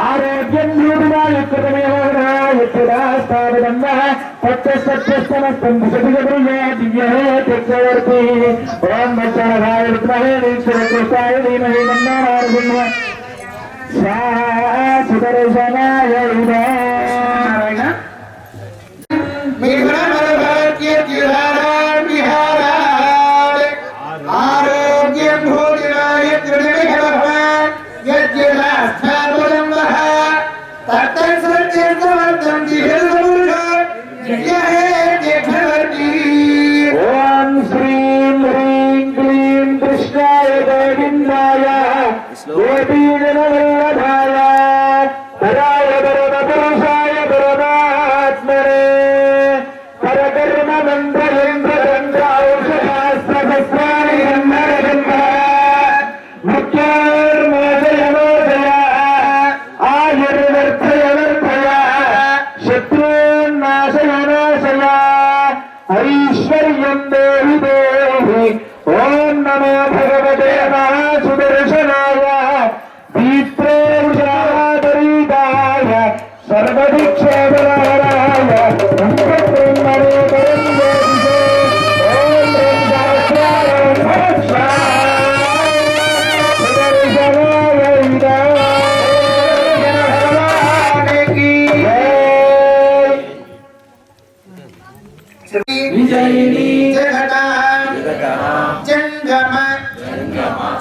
ఆరోగ్యం సుదర్శనాయ ఆరోగ్యం భోజనాయ త్రివిధ భగవాన్ యజ్ఞ తత్త ऐश्वर्यं देहि देहि ॐ नमो भगवते महासुदर्शनाय दीप्रेषादरिदाय सर्वदिक्षेपराय ब्रह्मणे परं ज्योतिषे ॐ ब्रह्मचार्याय नमः सुदर्शनाय भगवान की विजयिनी जगता जंगम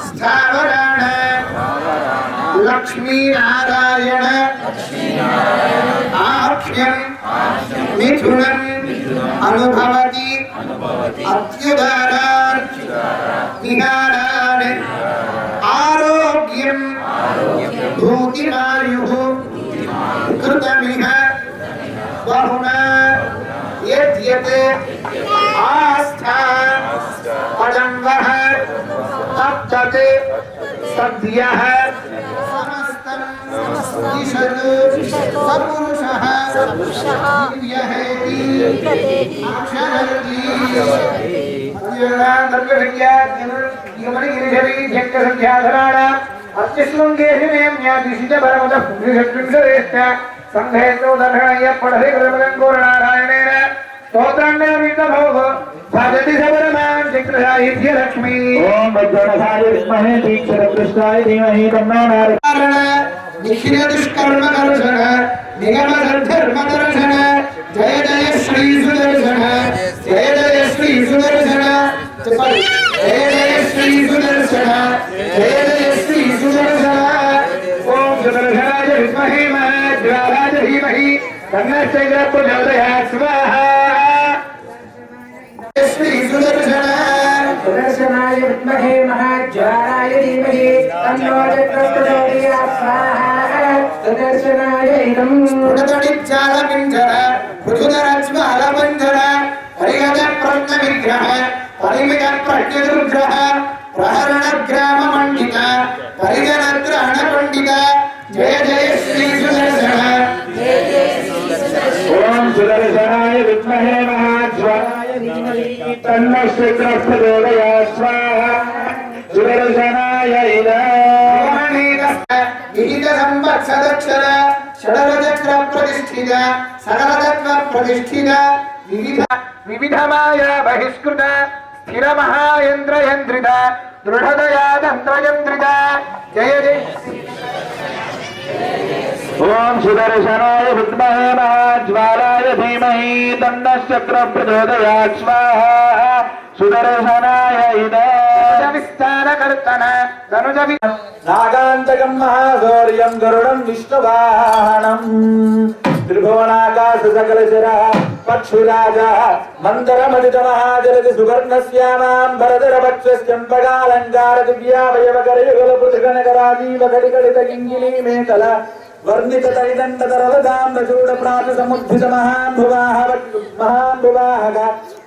स्थावराण लक्ष्मी नारायण आख्यम मिथुनम अनुभवति अत्युदारान् विहारान् आरोग्यम भूतिमायुः कृतमिह बहुना यद्यते आस्था पदंवः तप्तते सद्यः समस्तं दिशतु सपुरुषः दिव्यहेति अक्षरति अत्यश्लुङ्गेषु नेम्यादिशित परमतः पुरुषशृङ्गरेश्च संघेतो दर्शनय पढ़े गुरुनारायणेन स्तोत्राण्यमित भोग भजति सबरमान् चक्रसाहित्य लक्ष्मी ओम वज्रनखाय विद्महे तीक्षणकृष्णाय धीमहि तन्नो नारायणः निखिल दुष्कर्म दर्शन निगम धर्म दर्शन जय जय श्री सुदर्शन जय जय श्री सुदर्शन जय जय श्री सुदर्शन जय जय श्री सुदर्शन ओम सुदर्शनाय विद्महे महाज्वालाय धीमहि तन्नः प्रचोदयात् स्वाहा श्री सुदर्शन सुदर्शनाय विद्महे महाज्वालाय धीमहि तन्नो प्रचोदयात् स्वाहा सुदर्शनाय इदं पुरतडिज्जालपिञ्जर पृथुदरज्वालपञ्जर हरिहर प्रज्ञविग्रह परिमित प्रज्ञदुर्ग्रह प्रहरणग्राममण्डित परिजनग्रहणपण्डित जय जय श्री सुदर्शन ओम सुदर्शनाय विद्महे महाज्वालाय धीमहि तन्नो प्रचोदयात् स्वाहा सुदर्शनाय विहित संवत्सरक्षर षडरचक्र प्रतिष्ठित सकलतत्व प्रतिष्ठित विविध माया बहिष्कृत स्थिर महायंत्र यंत्रित दृढ़दया तंत्र यंत्रित जय जय ओम सुदर्शनाय विद्महे महाज्वालाय धीमहि तन्नः प्रचोदयात् स्वाहा सुदर्शनाय विस्तार कर्तन धनुज नागान्तकं महाशौर्यं गरुडं विष्णुवाहनं त्रिभुवनाकाश सकलशिरः पक्षिराजः मन्दरमदितमहाजलति सुवर्णस्यामां भरतरवक्षस्यम्बकालङ्कार दिव्यावयवकरयुगलपृथुगणकराजीवकटिकटितकिङ्गिलीमेतल वर्णिततैदण्डतरलदां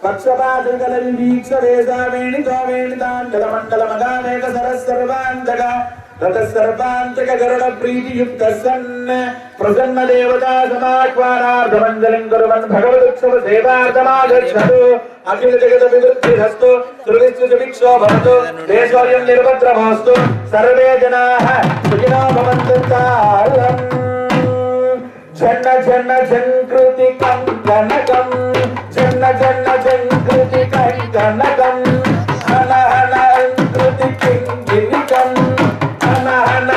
पक्षपातुकलविवीक्षवेशावेणितो वेणिताण्डलमण्डलमगामेक सरस्सर्वान्तक रतस्सर्वान्तक गरुडप्रीतियुक्तः सन् प्रसन्न देवता समाह्वानार्धमञ्जलिं कुर्वन् भगवदुत्सव सेवार्थमागच्छतु अखिल जगत विवृद्धिरस्तु सर्वेषु सुभिक्षो भवतु देशोऽयं निर्भद्रमस्तु सर्वे जनाः सुखिनो भवन्तु कालम् जन्न जन्न जन्कृति कङ्कणकम् जन्न जन्न जन्कृति कङ्कणकम् हन हन कृति किङ्किणिकम् हन हन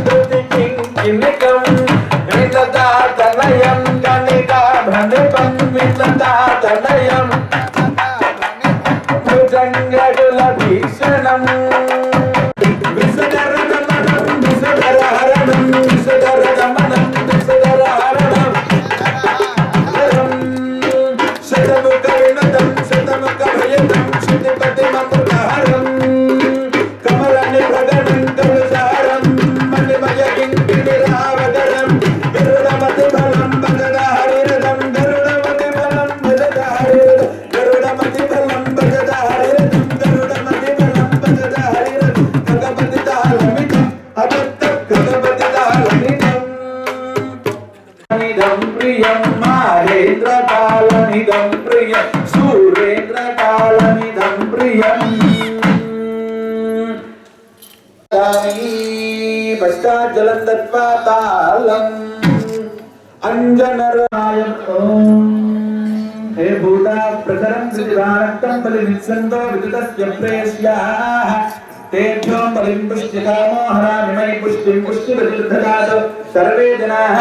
कृति किङ्किणिकम् विददातनयं गणिकाभनिपं विददातनयं भुजङ्गकुलभीषणम् विसदरगमनं विसदरहरणं विसदरगमनं विसदरहरणं शतमुखविनतं शतमुखभयनं श्रुतिपतिममृतहरं कमलनिभगनं कलुषहरं मणिमयकिङ्किणिरावगरं गरुडमतिफलं भजदा हरिरथं गरुडमतिफलं भजदा हरिरथं गरुडमतिफलं भजदा हरिरथं गरुडमतिफलं भजदा हरिरथं खगपतितालमितं अदत्तं खगपतितालमितं निदं प्रियं माहेन्द्रकालनिदं प्रियं सूर्य ददामि पश्चात् जलं दत्त्वा तालम् अंजनराय हे भूता प्रकरं श्रीवारक्तं बलिनित्सन्तो विदुतस्य प्रेष्याः तेभ्यो बलिं पुष्टिकामो हरामि मयि पुष्टिं पुष्टिवृद्धिर्ददातु सर्वे जनाः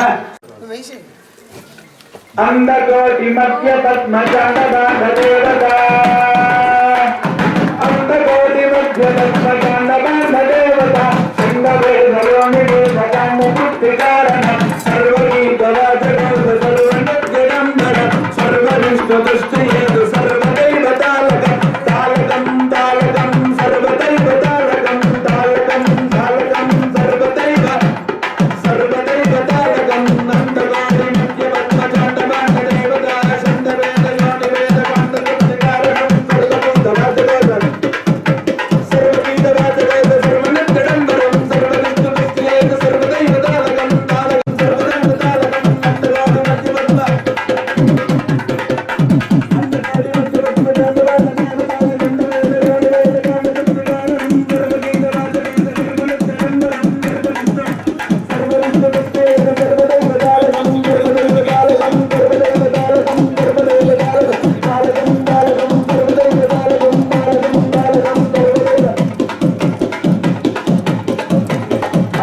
अंधकोटिमध्य पद्मचाण्डबान्धदेवता अंधकोटिमध्य पद्मचाण्डबान्धदेवता सिंहवे नरोमि वेदकाण्डपुत्रिकारणं सर्वगीतवाचकं सर्वनद्यडम्बरं सर्वनिष्ठदुष्टयेतु सर्वदैवतालकं तालकं तालकं सर्वदैवतालकं तालकं तालकं सर्वदैव सर्वदैवतालकं नन्दकोटिमध्य पद्मचाण्डबान्धदेवता शन्दवेदयोनिवेदकाण्डपुत्रिकारणं सर्वगीतवाचकं सर्वगीतवाचकं सर्वनद्यडम्बरं सर्वनिष्ठदुष्टयेतु सर्वदैवतालकं तालकं सर्वदैवतालकं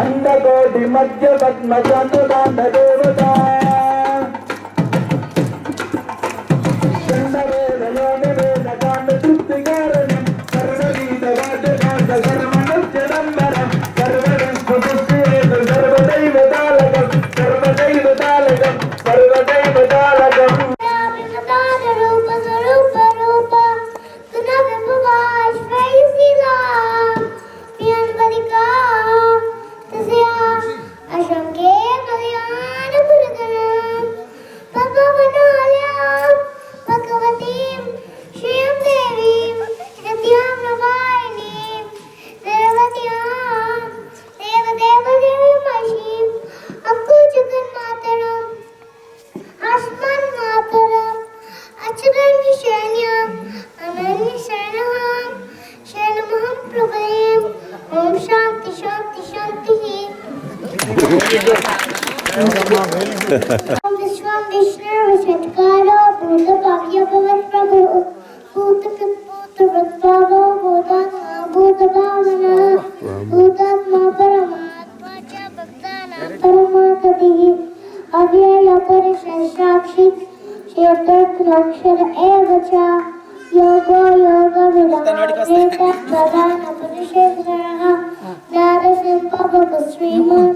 नन्दकोटिमध्य अंधकोटि मध्य पद्मचाण्डबान्धदेवता चण्डवेदयोनिवेदकाण्डतृप्तिकारणं सर्वगीतवाद्यकाण्ड सर्वनद्यडम्बरं सर्वनिष्ठपुष्टिहेतु सर्वदैवतालकं सर्वदैवतालकं सर्वदैवतालकं विश्वं विष्णुर्वशत्कारो भूतभाग्यभवत्प्रभो भूतकृत्पुत्रवत्पावो भूतात्मा भूतभावना भूतात्मा परमात्मा च भक्तानां परमागतिः अव्ययपरिशसाक्षी क्षेत्रक्षर एव च योगो योगविदानप्रधानपुरुषेश्वरः नारसिंहः श्रीमन्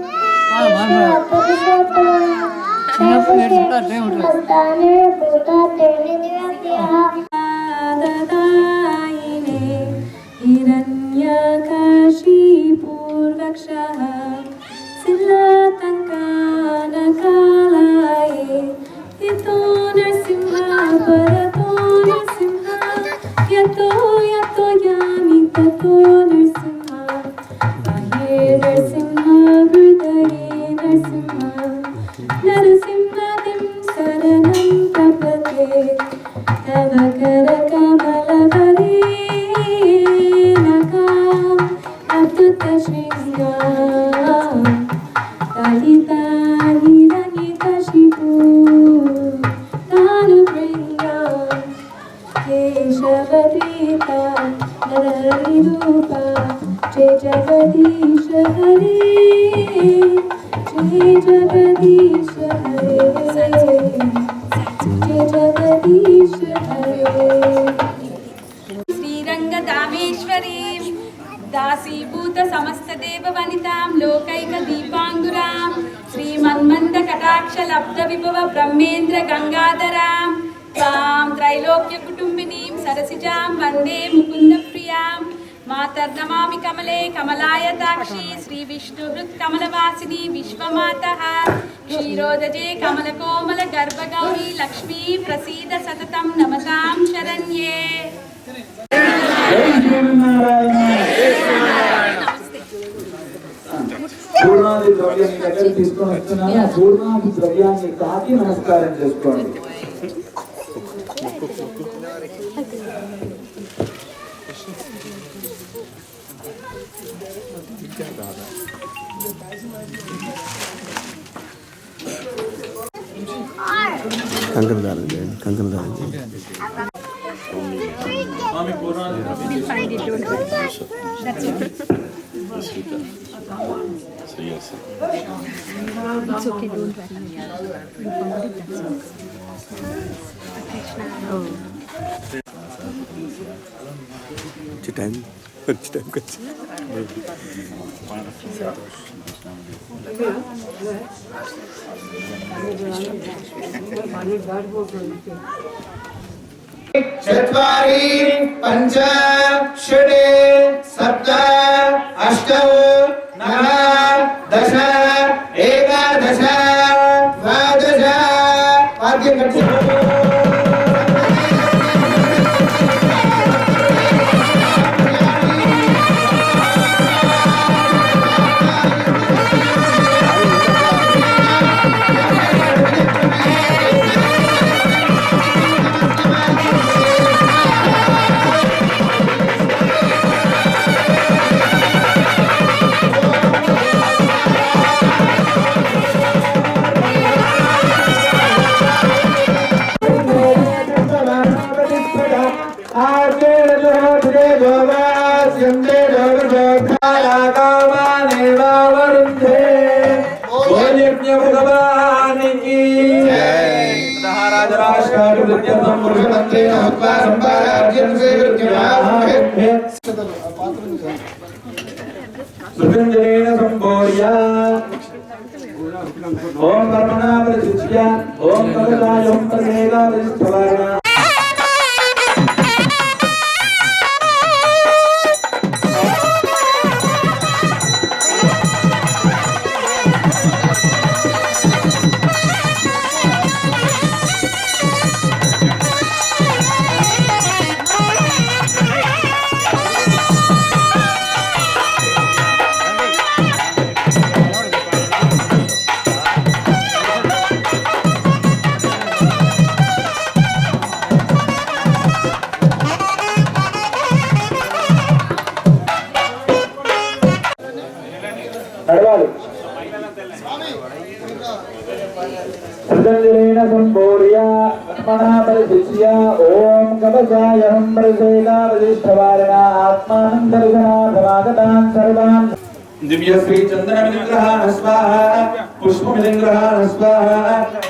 हिरण्यकाशीपूर्वक्षः शिलातङ्कानकालाय यतो नरसिंहः परतो नरसिंहः यतो यतो यामि ततो नरसिंहः बाह्ये नरसिंहः हृदये नरसिंहः नरसिंहं शरणं प्रपद्ये तव करकमलवरेणकाम् अतुतशृङ्गाम् दलिता हिरण्यकशिपू तानुभृङ्गाम् केशवदीपा नरहरिरूपा जय जगदीश हरे जय जगदीश हरे जय जगदीश हरे श्रीरङ्गदामेश्वरीं दासीभूत समस्तदेव वनितां लोकैक दीपाङ्गुरां श्रीमन्मन्दकटाक्षलब्धविभव ब्रह्मेन्द्र गङ्गाधरां त्वां त्रैलोक्यकुटुम्बिनीं सरसिजां वन्दे मुकुन्दप्रियां मातर्नमामि कमले कमलायताक्षी श्रीविष्णुहृत्कमलवासिनी विश्वमातः क्षीरोदजे कमलकोमल गर्भगौरी लक्ष्मी प्रसीद सततं नमतां शरण्ये। పూర్ణాది ద్రవ్యాన్ని దగ్గర తీసుకొని వస్తున్నాను. ఆ పూర్ణాది ద్రవ్యాన్ని తాకి నమస్కారం చేసుకోండి. కంకణ దానం చేయండి, కంకణ దానం చేయండి. టైం వచ్చి चत्वारि पंच षड् सप्त अष्ट नव दश एकादश द्वादश वाद्यं ओम कर्मणावृत्या ओम कमलाय ओम तदेवावृत्तवाय श्रद्धेन संपूर्य आत्मनापरिशिष्य ओम कवचाय हम्रसेनावधिष्ठवारिणा आत्मानं दर्शनार्थमागतान् सर्वान् दिव्य श्री चंदन विग्रहान् स्वाहा पुष्प विग्रहान् स्वाहा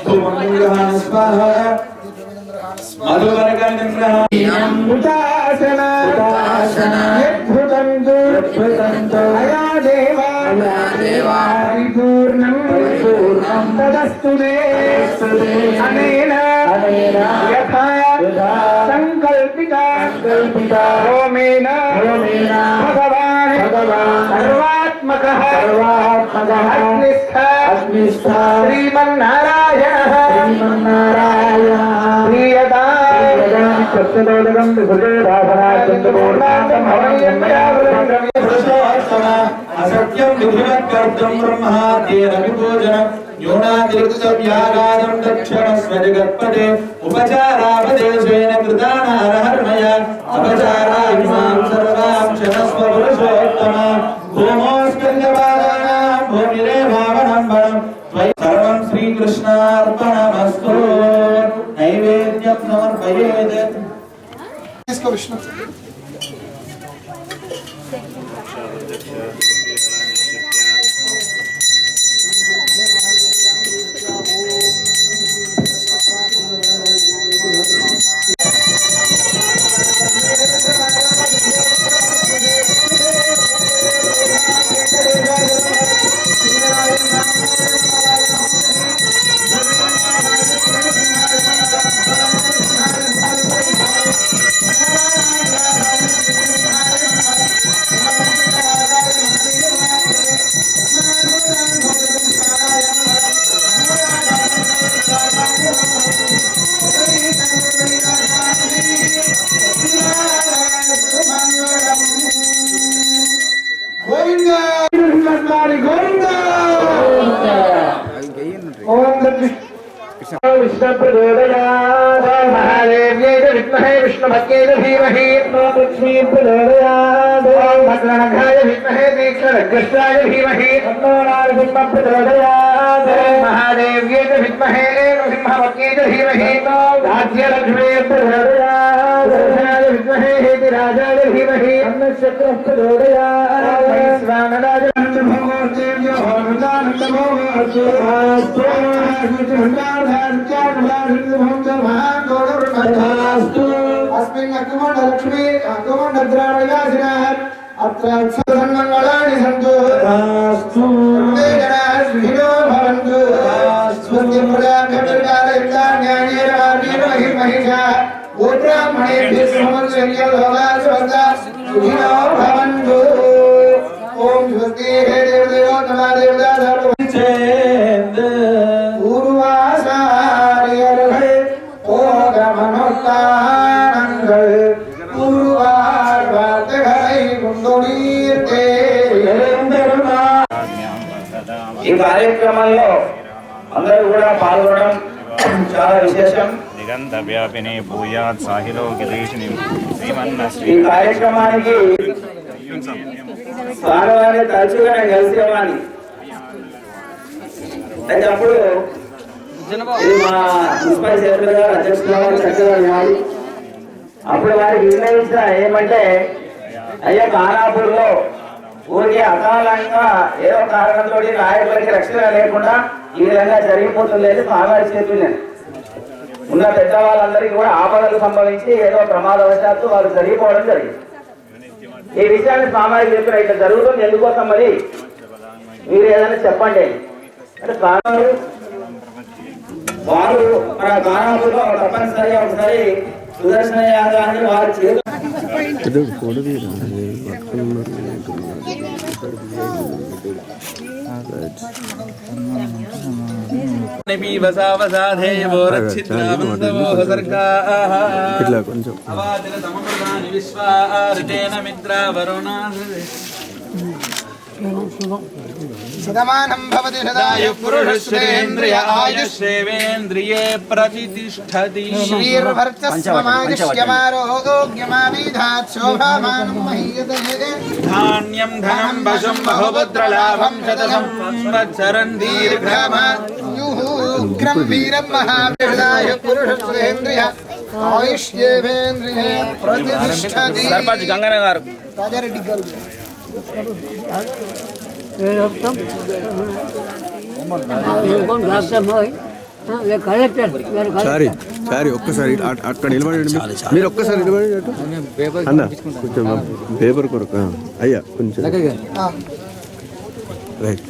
धूप विग्रहान् स्वाहा मधुवर्गं विग्रहान् उदासना यद्भुतन्तु अया देवा परिपूर्णं तदस्तु ते अनेन यथा संकल्पिता होमेन भगवान् सर्वात्मकः अग्निस्था श्रीमन्नारायणः सत्यदोदकं असत्यं विधिवत्कर्तुं ब्रह्माद्येन विपूजनं न्यूनातिरिक्तव्यागादं दक्षिणस्व जगत्पदे उपचारापदेशेन कृतानारहर्मया अपचाराभिमां सर्वां क्षणस्व पुरुषोत्तम भूमोऽस्कन्धपादानां भूमिरेभावनं सर्वं श्रीकृष्णार्पणमस्तु नैवेद्यं समर्पयेत् इसको विष्णु महादेव्यै विद्महे विष्णुभक्त्यै धीमहि लक्ष्मी प्रचोदयात् ओम भद्रनघाय विद्महे तीक्ष्णरग्रस्ताय धीमहि तन्नो नारसिंह प्रचोदयात् महादेव्यै च विद्महे नृसिंहभक्त्यै च धीमहि राज्यलक्ष्मी प्रचोदयात् दर्शनाय विद्महे हेतिराजाय धीमहि तन्नश्चक्रः प्रचोदयात् वैश्वानराय नन्दभोगोर्देव्यो नन्दभोगोर्देव्यो अस्मिन् अग्मण्डलक्ष्मी अग्मण्डद्राणयासिनः अत्र सन्मङ्गलानि सन्तु सर्वे जनाः सुखिनो भवन्तु स्वस्ति प्रजाभ्यः महिषा गोब्राह्मणेभ्यः समन्वयः सुखिनो भवन्तु ओम स्वस्ति हे देवदेवो नमः देवता ఈ కార్యక్రమంలో అందరూ కూడా పాల్గొనడం చాలా విశేషం. నిరంత వ్యాపిని భూయాత్ సాహిలో గిరీషిని శ్రీమన్న ఈ కార్యక్రమానికి స్వామివారిని తరచుగా నేను కలిసేవాడిని. అయితే అప్పుడు ఇది మా మున్సిపల్ చైర్మన్ గారు అధ్యక్షులు చక్కగా వినాలి. అప్పుడు వారికి నిర్ణయించిన ఏమంటే అయ్యా ఖానాపూర్లో ఊరికి అకాలంగా ఏదో కారణంతో నాయకులకి రక్షణ లేకుండా ఈ విధంగా జరిగిపోతుంది అని స్వామివారి చేతులు ఉన్న పెద్దవాళ్ళందరికీ కూడా ఆపదలు సంభవించి ఏదో ప్రమాదవశాత్తు వాళ్ళు జరిగిపోవడం జరిగింది. ఈ విషయాన్ని స్వామివారికి చెప్పిన ఇట్లా జరుగుతుంది ఎందుకోసం మరి మీరు ఏదైనా చెప్పండి అంటే స్వామివారు వారు మన ఖానాపూర్లో తప్పనిసరిగా ఒకసారి సుదర్శన యాగాన్ని వారి చేతులు శతమానం భవతి శతాయు పురుషశ్రేంద్రియ ఆయుష్యేంద్రియే ప్రతిష్టతి శ్రీర్భర్చస్వమాయుష్యమారోగ్యమావిధాత్ శోభామానం మహీయతే ధాన్యం ధనం వశం బహుపుత్రలాభం శతసం సంవత్సరం దీర్ఘమాయుః ఉగ్రం వీరం మహావిధాయ పురుషశ్రేంద్రియ ఆయుష్యేంద్రియే ప్రతిష్టతి. సర్పంచ్ గంగన్న గారు రాజారెడ్డి గారు సారీ సారీ ఒక్కసారి అక్కడ నిలబడండి మీరు ఒక్కసారి నిలబడి అన్న కొంచెం పేపర్ కొరకు అయ్యా కొంచెం రైట్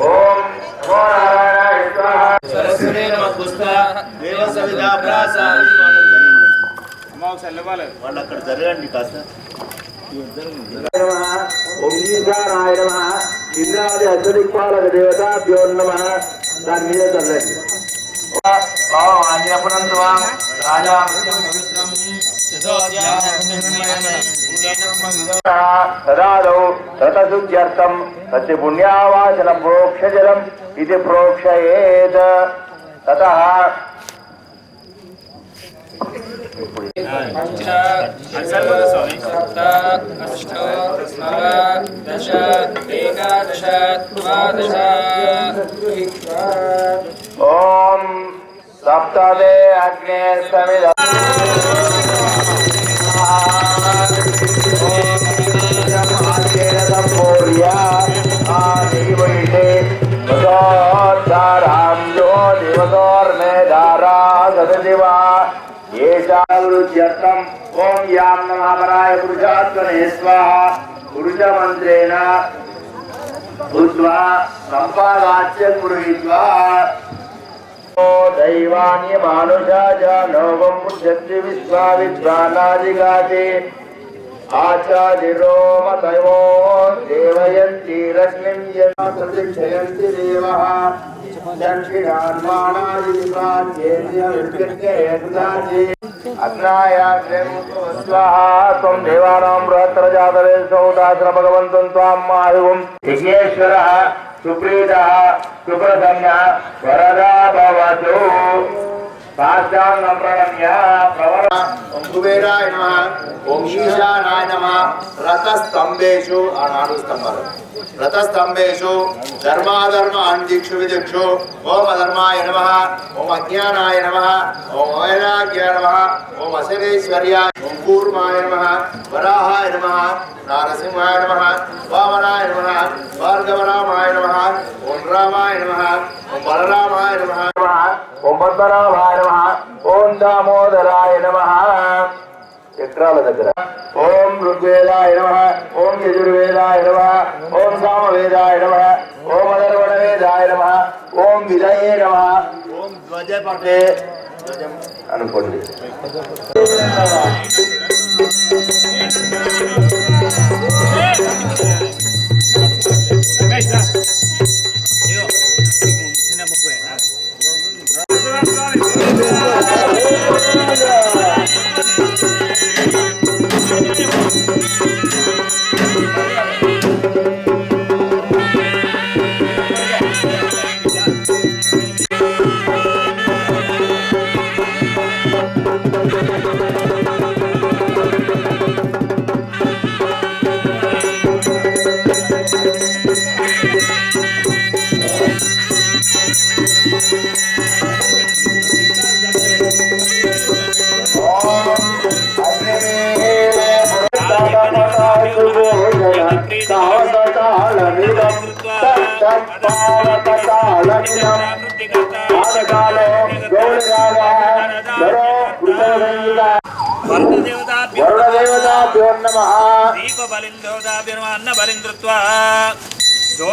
ఓం వాళ్ళు అక్కడ జరగండి కాస్త. ఓంకారాయ నమః ఇంద్రాది అశ్వదిక్పాలక దేవతాభ్యో నమః. దాని మీద చల్లండి. తదాదౌ రతశుద్ధ్యర్థం తస్య పుణ్యావాచన ప్రోక్షజలం ఇది ప్రోక్షయేత్. తతః ఓం సప్తదే అగ్నే సమిద ఓం యాం నమః పురుషాత్మనే స్వాహా. పురుషమంత్రేణ భూత్వా సంపాదాచ్యం గృహీత్వా దైవాని మానుషాజ నోవం పుష్యతి విశ్వా విద్వానాదిగాతి ఆచార్యోమతయో దేవయంతి రశ్మిం ప్రతిక్షయంతి దేవః దక్షిణాన్మానాది విద్వాన్యేంద్రియ విద్యతే అగ్నాయాగ్నేయం స్వాహా త్వం దేవానాం బృహత్తరజాతవే సౌదాశ్ర భగవంతం త్వాం మాయుం యజ్ఞేశ్వరః సుప్రీతః సుప్రసన్న వరదా భవతు సాష్టాంగం ప్రణమ్య ప్రవర ఓం కుబేరాయ నమః ఓం ఈశానాయ నమః రథస్తంభేషు ఆ 4 స్తంభాలు రథస్తంభేషు ధర్మాధర్మాన్ దిక్షు విదిక్షు ఓం అధర్మాయ నమః ఓం అజ్ఞానాయ నమః ఓం వైరాగ్యాయ నమః ఓం అసరేశ్వర్యాయ ఓం కూర్మాయ నమః వరాహాయ నమః నారసింహాయ నమః వామనాయ నమః భార్గవరామాయ నమః ఓం రామాయ నమః ఓం బలరామాయ నమః ఓం పద్మనాభాయ నమః ఓం దామోదరాయ నమః చక్రాల దగ్గర ఓం ఋగ్వేదాయ నమః ఓం యజుర్వేదాయ నమః ఓం సామవేదాయ నమః ఓం అధర్వణ వేదాయ నమః ఓం విదయే నమః ఓం ధ్వజపటే అనుకోండి.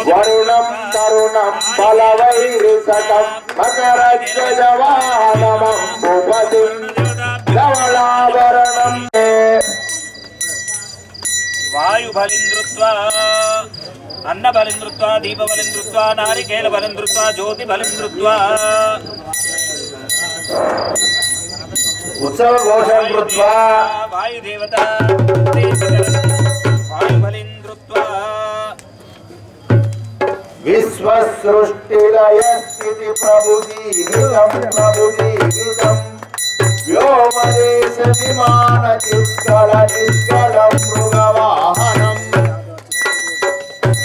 వరుణం తరుణం బలవైరుసటం మకరజ్వజవాహనమం భూపతిం ధవళాభరణం వాయుబలిందృత్వా అన్నబలిందృత్వా దీపబలిందృత్వా నారికేళబలిందృత్వా జ్యోతిబలిందృత్వా ఉత్సవ ఘోషం కృత్వా వాయుదేవత వాయుబలిందృత్వా విశ్వసృష్టిలయ స్థితి ప్రభుదీవితం వ్యోమదేశ విమాన చిత్కళ నిష్కళం మృగవాహనం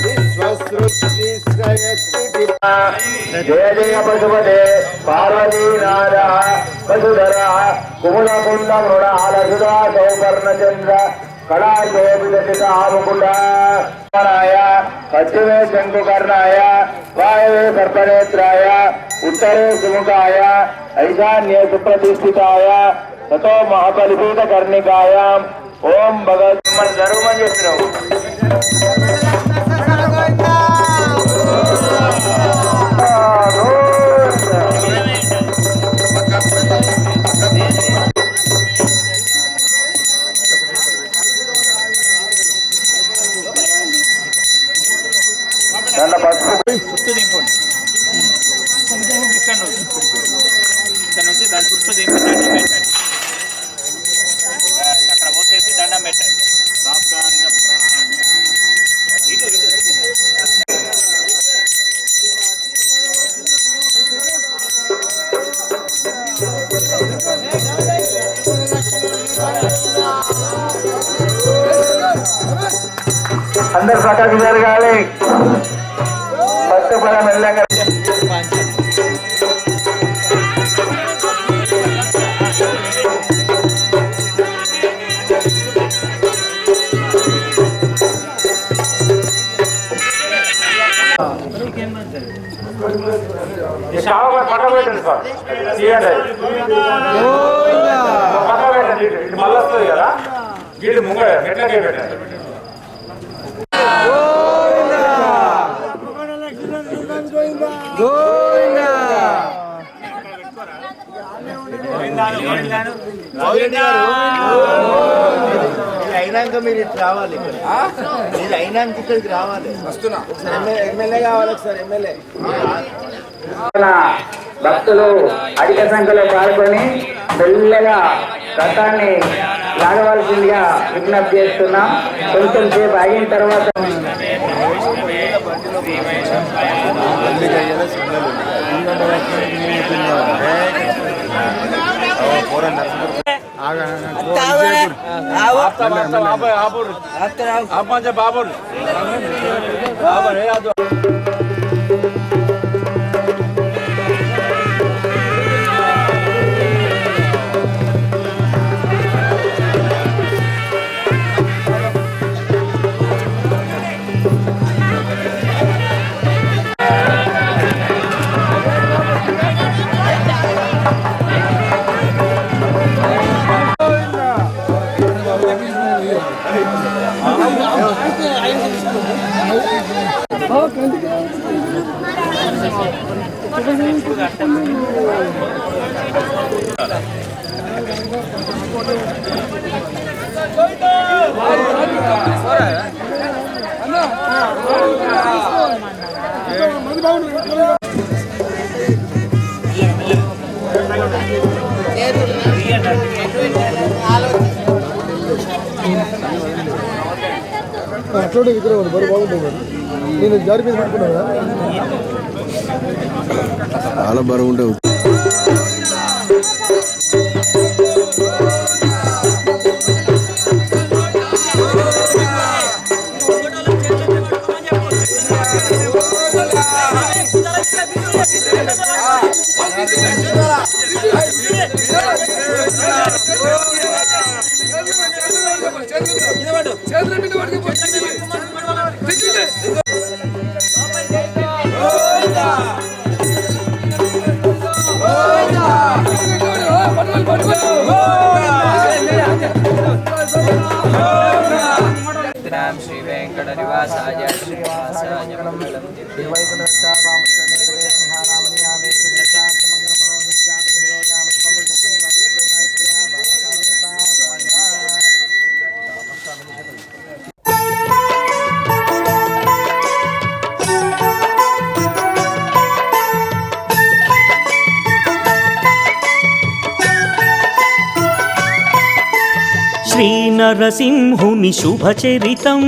విశ్వసృష్టిలయ స్థితి జయ జయ పశుపతే పార్వతీనాథ వసుధర కుములకుండ మృణాల సుధా సౌపర్ణచంద్ర కళాశోభితాముకుండాయ పశ్చిమే శంకుకర్ణాయ వాయవే సర్పనేత్రాయ ఉత్తరే సుముఖాయ ఐశాన్యే సుప్రతిష్ఠితాయ తతో మహాబలిపీఠ కర్ణికాయాం ఓం భగవత్ ధర్మం చేస్తున్నావు. చుట్టూ దింపండి. ఇక్కడ నుంచి దాని చుట్టూ దింపి దండం పెట్టండి. అక్కడ పోసేసి దండం పెట్టండి. ఇటు అందరు పక్కకు జరగాలి. పట్టుపడ మెల్లగా పక్క పెట్టండి సార్. పక్క పెట్టండి. ఇటు మళ్ళీ వస్తుంది కదా, వీటి ముంగ మెట్లకే పెట్టండి. అయినాక మీరు ఇటు రావాలి. మీరు అయినాక ఇక్కడికి రావాలి. వస్తున్నా. ఎమ్మెల్యే కావాలి. ఒకసారి ఎమ్మెల్యే. భక్తులు అధిక సంఖ్యలో పాల్గొని మెల్లగా రథాన్ని లాగవలసిందిగా విజ్ఞప్తి చేస్తున్నాం. కొంచెం సేపు అయిన తర్వాత అట్లా ఇద్దరు బరు బాగుంటుంది. నేను జారి మీద పెట్టుకున్నా చాలా బరువు ఉండవు. శ్రీ వెంకట నివాసాయ శ్రీనివాసాయ మంగళం శ్రీనరసింహుని శుభచరితం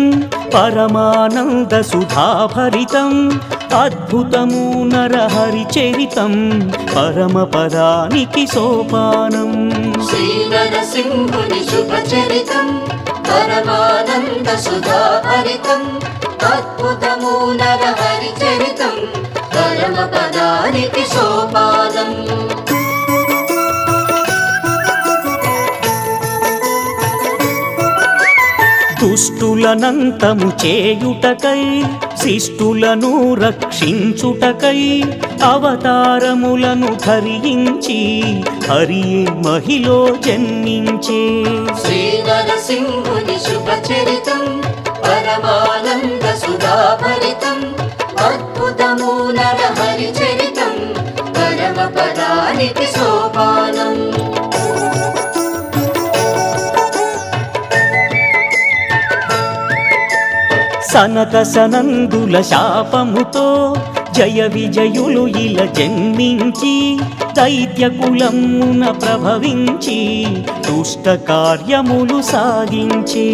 పరమానంద సుధాభరితం అద్భుతము నరహరి చరితం పరమపదానికి సోపానం. శ్రీనరసింహుని శుభచరితం పరమానంద సుధాభరితం అద్భుతము నరహరి చరితం పరమపదానికి సోపానం. దుష్టులనంతము చేయుటకై శిష్టులను రక్షించుటకై అవతారములను ధరించి హరియే మహిలో జన్మించే. శ్రీనరసింహుని శుభచరితం పరమానంద సుధాభరితం అద్భుతము నరహరి చరితం పరమపదానికి సోపానం. సనక సనందుల శాపముతో జయ విజయులు ఇలా జన్మించి దైత్య కులమున ప్రభవించి దుష్ట కార్యములు సాగించే.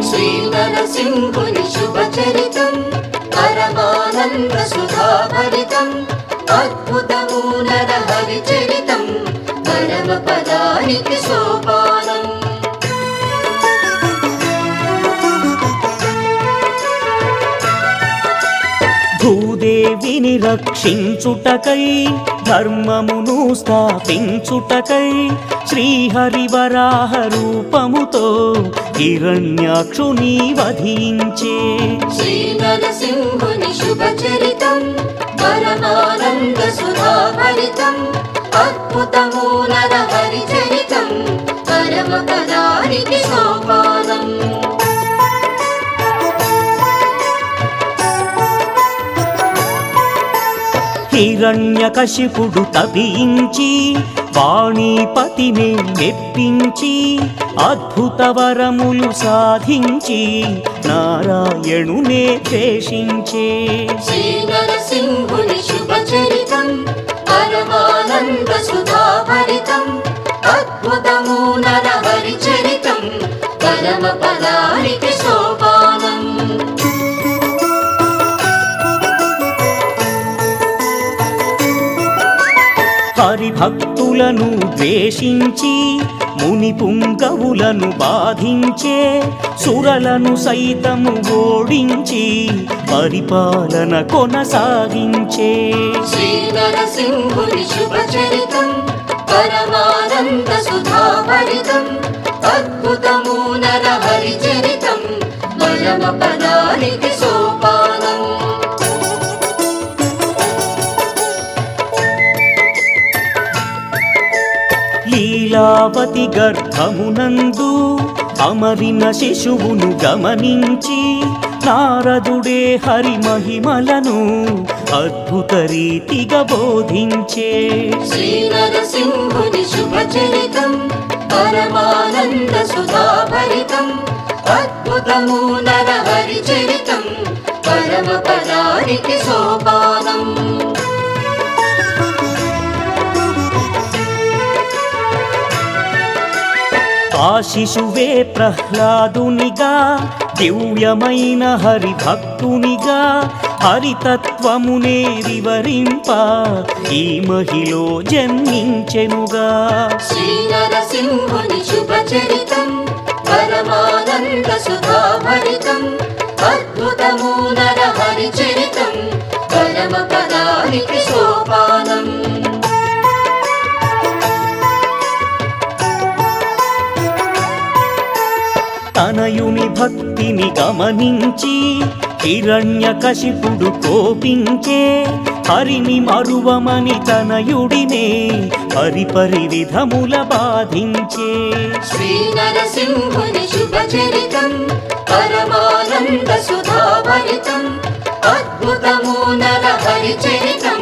శ్రీనరసింహుని శుభచరితం పరమానంద సుధాభరితం అద్భుతము నరహరి చరితం పరమపదానికి సోపానం. భూదేవిని రక్షించుటకై ధర్మమును స్థాపించుటకై శ్రీహరివరాహ రూపముతో హిరణ్యాక్షుని వధించే. శ్రీనరసింహుని శుభచరితం పరమానంద సుధాభరితం అద్భుతము నరహరి చరితం పరమపదానికి సోపానం. హిరణ్యకశిపుడు తపించి వాణీపతిని మెప్పించి అద్భుత వరములు సాధించి నారాయణునే ద్వేషించే. శ్రీనరసింహుని శుభచరితం పరమానంద సుధాభరితం అద్భుతము నరహరి హరిభక్తులను ద్వేషించి ముని పుంగవులను బాధించే సురలను సైతము ఓడించి పరిపాలన కొనసాగించే శ్రీ నరసింహుని శుభచరితం పరమానంద సుధాభరితం అద్భుతము నరహరి చరితం పరమ పదానికి సోపానం. లీలావతి గర్భమునందు అమరిన శిశువును గమనించి నారదుడే హరి మహిమలను అద్భుత రీతిగా బోధించే శ్రీ నరసింహుని శుభచరితం పరమానంద సుధాభరితం అద్భుతము నరహరి చరితం పరమ పదానికి సోపానం. ఆ శిశువే ప్రహ్లాదునిగా దివ్యమైన హరిభక్తునిగా హరితత్వమునే వివరింప ఈ మహిలో జన్మించెనుగా. శ్రీ నరసింహుని శుభచరితం పరమానంద సుధాభరితం అద్భుతము నరహరి చరితం పరమ పదానికి సోపానం. తనయుని భక్తిని గమనించి హిరణ్యకశిపుడు కోపించే హరిని మరువమని తనయుడినే పరిపరి విధముల బాధించే శ్రీ నరసింహుని శుభచరితం పరమానంద సుధాభరితం అద్భుతము నరహరి చరితం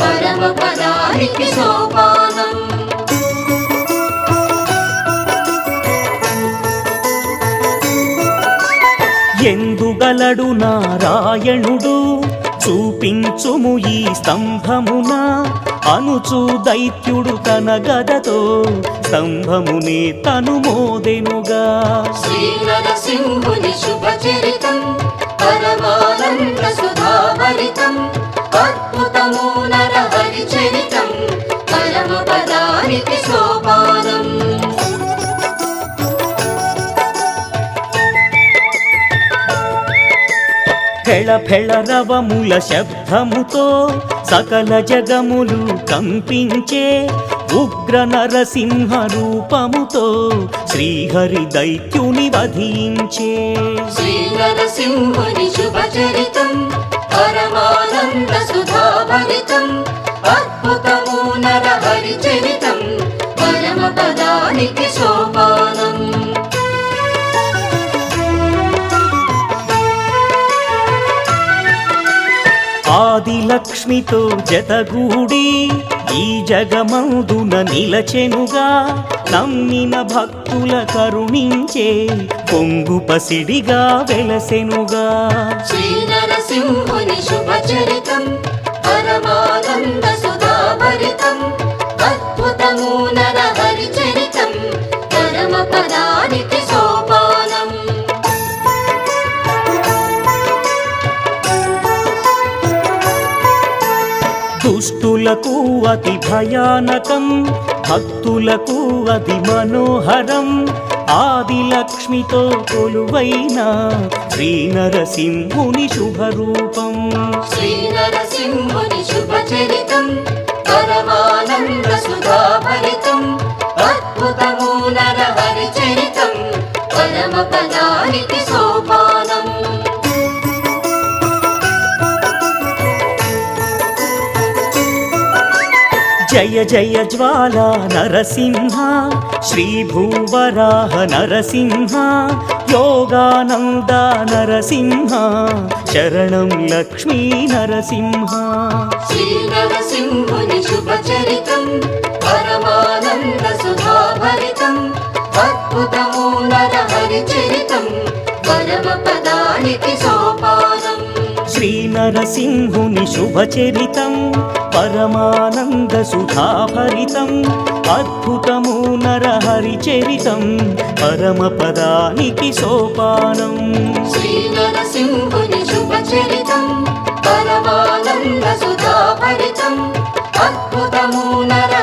పరమ పదానికి సోపానం. ఎందుగలడు నారాయణుడు చూపించుము ఈ స్తంభమున అనుచు దైత్యుడు తన గదతో స్తంభమునే తను మోదెనుగా. శ్రీ నరసింహుని శుభచరితం పరమానంద సుధాభరితం అద్భుతము నరహరి చరితం పరమ పదానికి సోపానం. ఫెళ ఫెళ రవముల శబ్దముతో సకల జగములు కంపించే ఉగ్ర నరసింహ రూపముతో శ్రీహరి దైత్యుని వధించే శ్రీ నరసింహుని శుభచరితం పరమానంద సుధాభరితం అద్భుతము నరహరి చరితం పరమ పదానికి సోపానం. ఆదిలక్ష్మితో జతగూడి ఈ జగమందున నిలచెనుగా నమ్మిన భక్తుల కరుణించే పొంగు పసిడిగా వెలసెనుగా. శ్రీ నరసింహుని శుభచరితం పరమానంద సుధాభరితం అద్భుతము నరహరి చరితం పరమ పదానికి సోపానం. దుష్టులకు అతి భయానకం భక్తులకు అతి మనోహరం ఆదిలక్ష్మితో కొలువైన శ్రీ నరసింహుని శుభరూపం. శ్రీ నరసింహుని శుభచరితం పరమానంద సుధాభరితం అద్భుతము నరహరి చరితం పరమ పదానికి సోపానం. జయ జయ జ్వాలా నరసింహ శ్రీ భూవరాహ నరసింహ యోగానంద నరసింహ శరణం లక్ష్మీ నరసింహ. శ్రీ నరసింహుని శుభచరితం పరమానంద సుధాభరితం అద్భుతము నరహరి చరితం పరమ పదానికి సోపానం. శ్రీ నరసింహుని శుభచరితం పరమానంద సుధాభరితం అద్భుతము నరహరి చరితం పరమ పదానికి సోపానం. శ్రీ నరసింహుని శుభచరితం పరమానంద సుధాభరితం అద్భుతము నర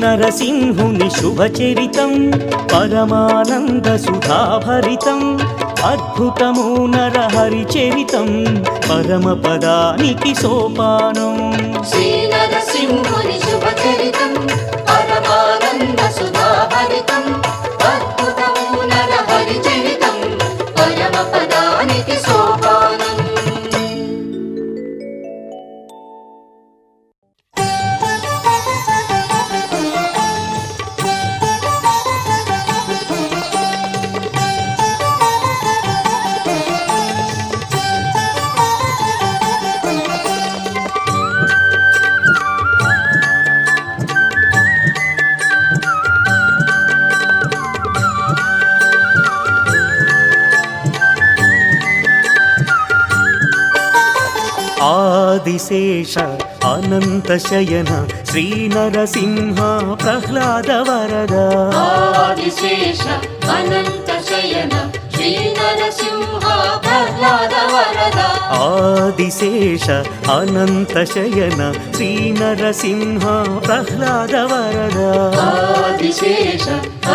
నరసింహుని శుభచరితం పరమానంద సుధాభరితం అద్భుతము నరహరి చరితం పరమపదానికి సోపానం శ్రీ నరసింహుని శుభచరితం పరమానంద సుధాభరితం అద్భుతము నరహరి చరితం పరమపదానికి సోపానం ఆదిశేష అనంత శయన శ్రీ నరసింహ ప్రహ్లాద వరద ఆదిశేష అనంత శయన శ్రీ నరసింహ ప్రహ్లాద వరద ఆదిశేష అనంత శయన శ్రీ నరసింహ ప్రహ్లాద వరద ఆదిశేష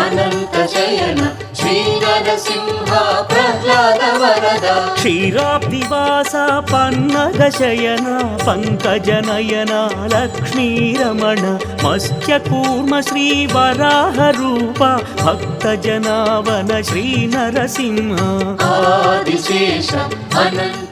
అనంత శయన శ్రీ నరసింహ ప్రహ్లాద వరద క్షీరాబ్దివాస పన్నగ శయన పంకజనయన లక్ష్మీరమణ మత్స్యకూర్మ శ్రీ వరాహ రూప భక్త జనావన శ్రీ నరసింహ ఆదిశేష అనంత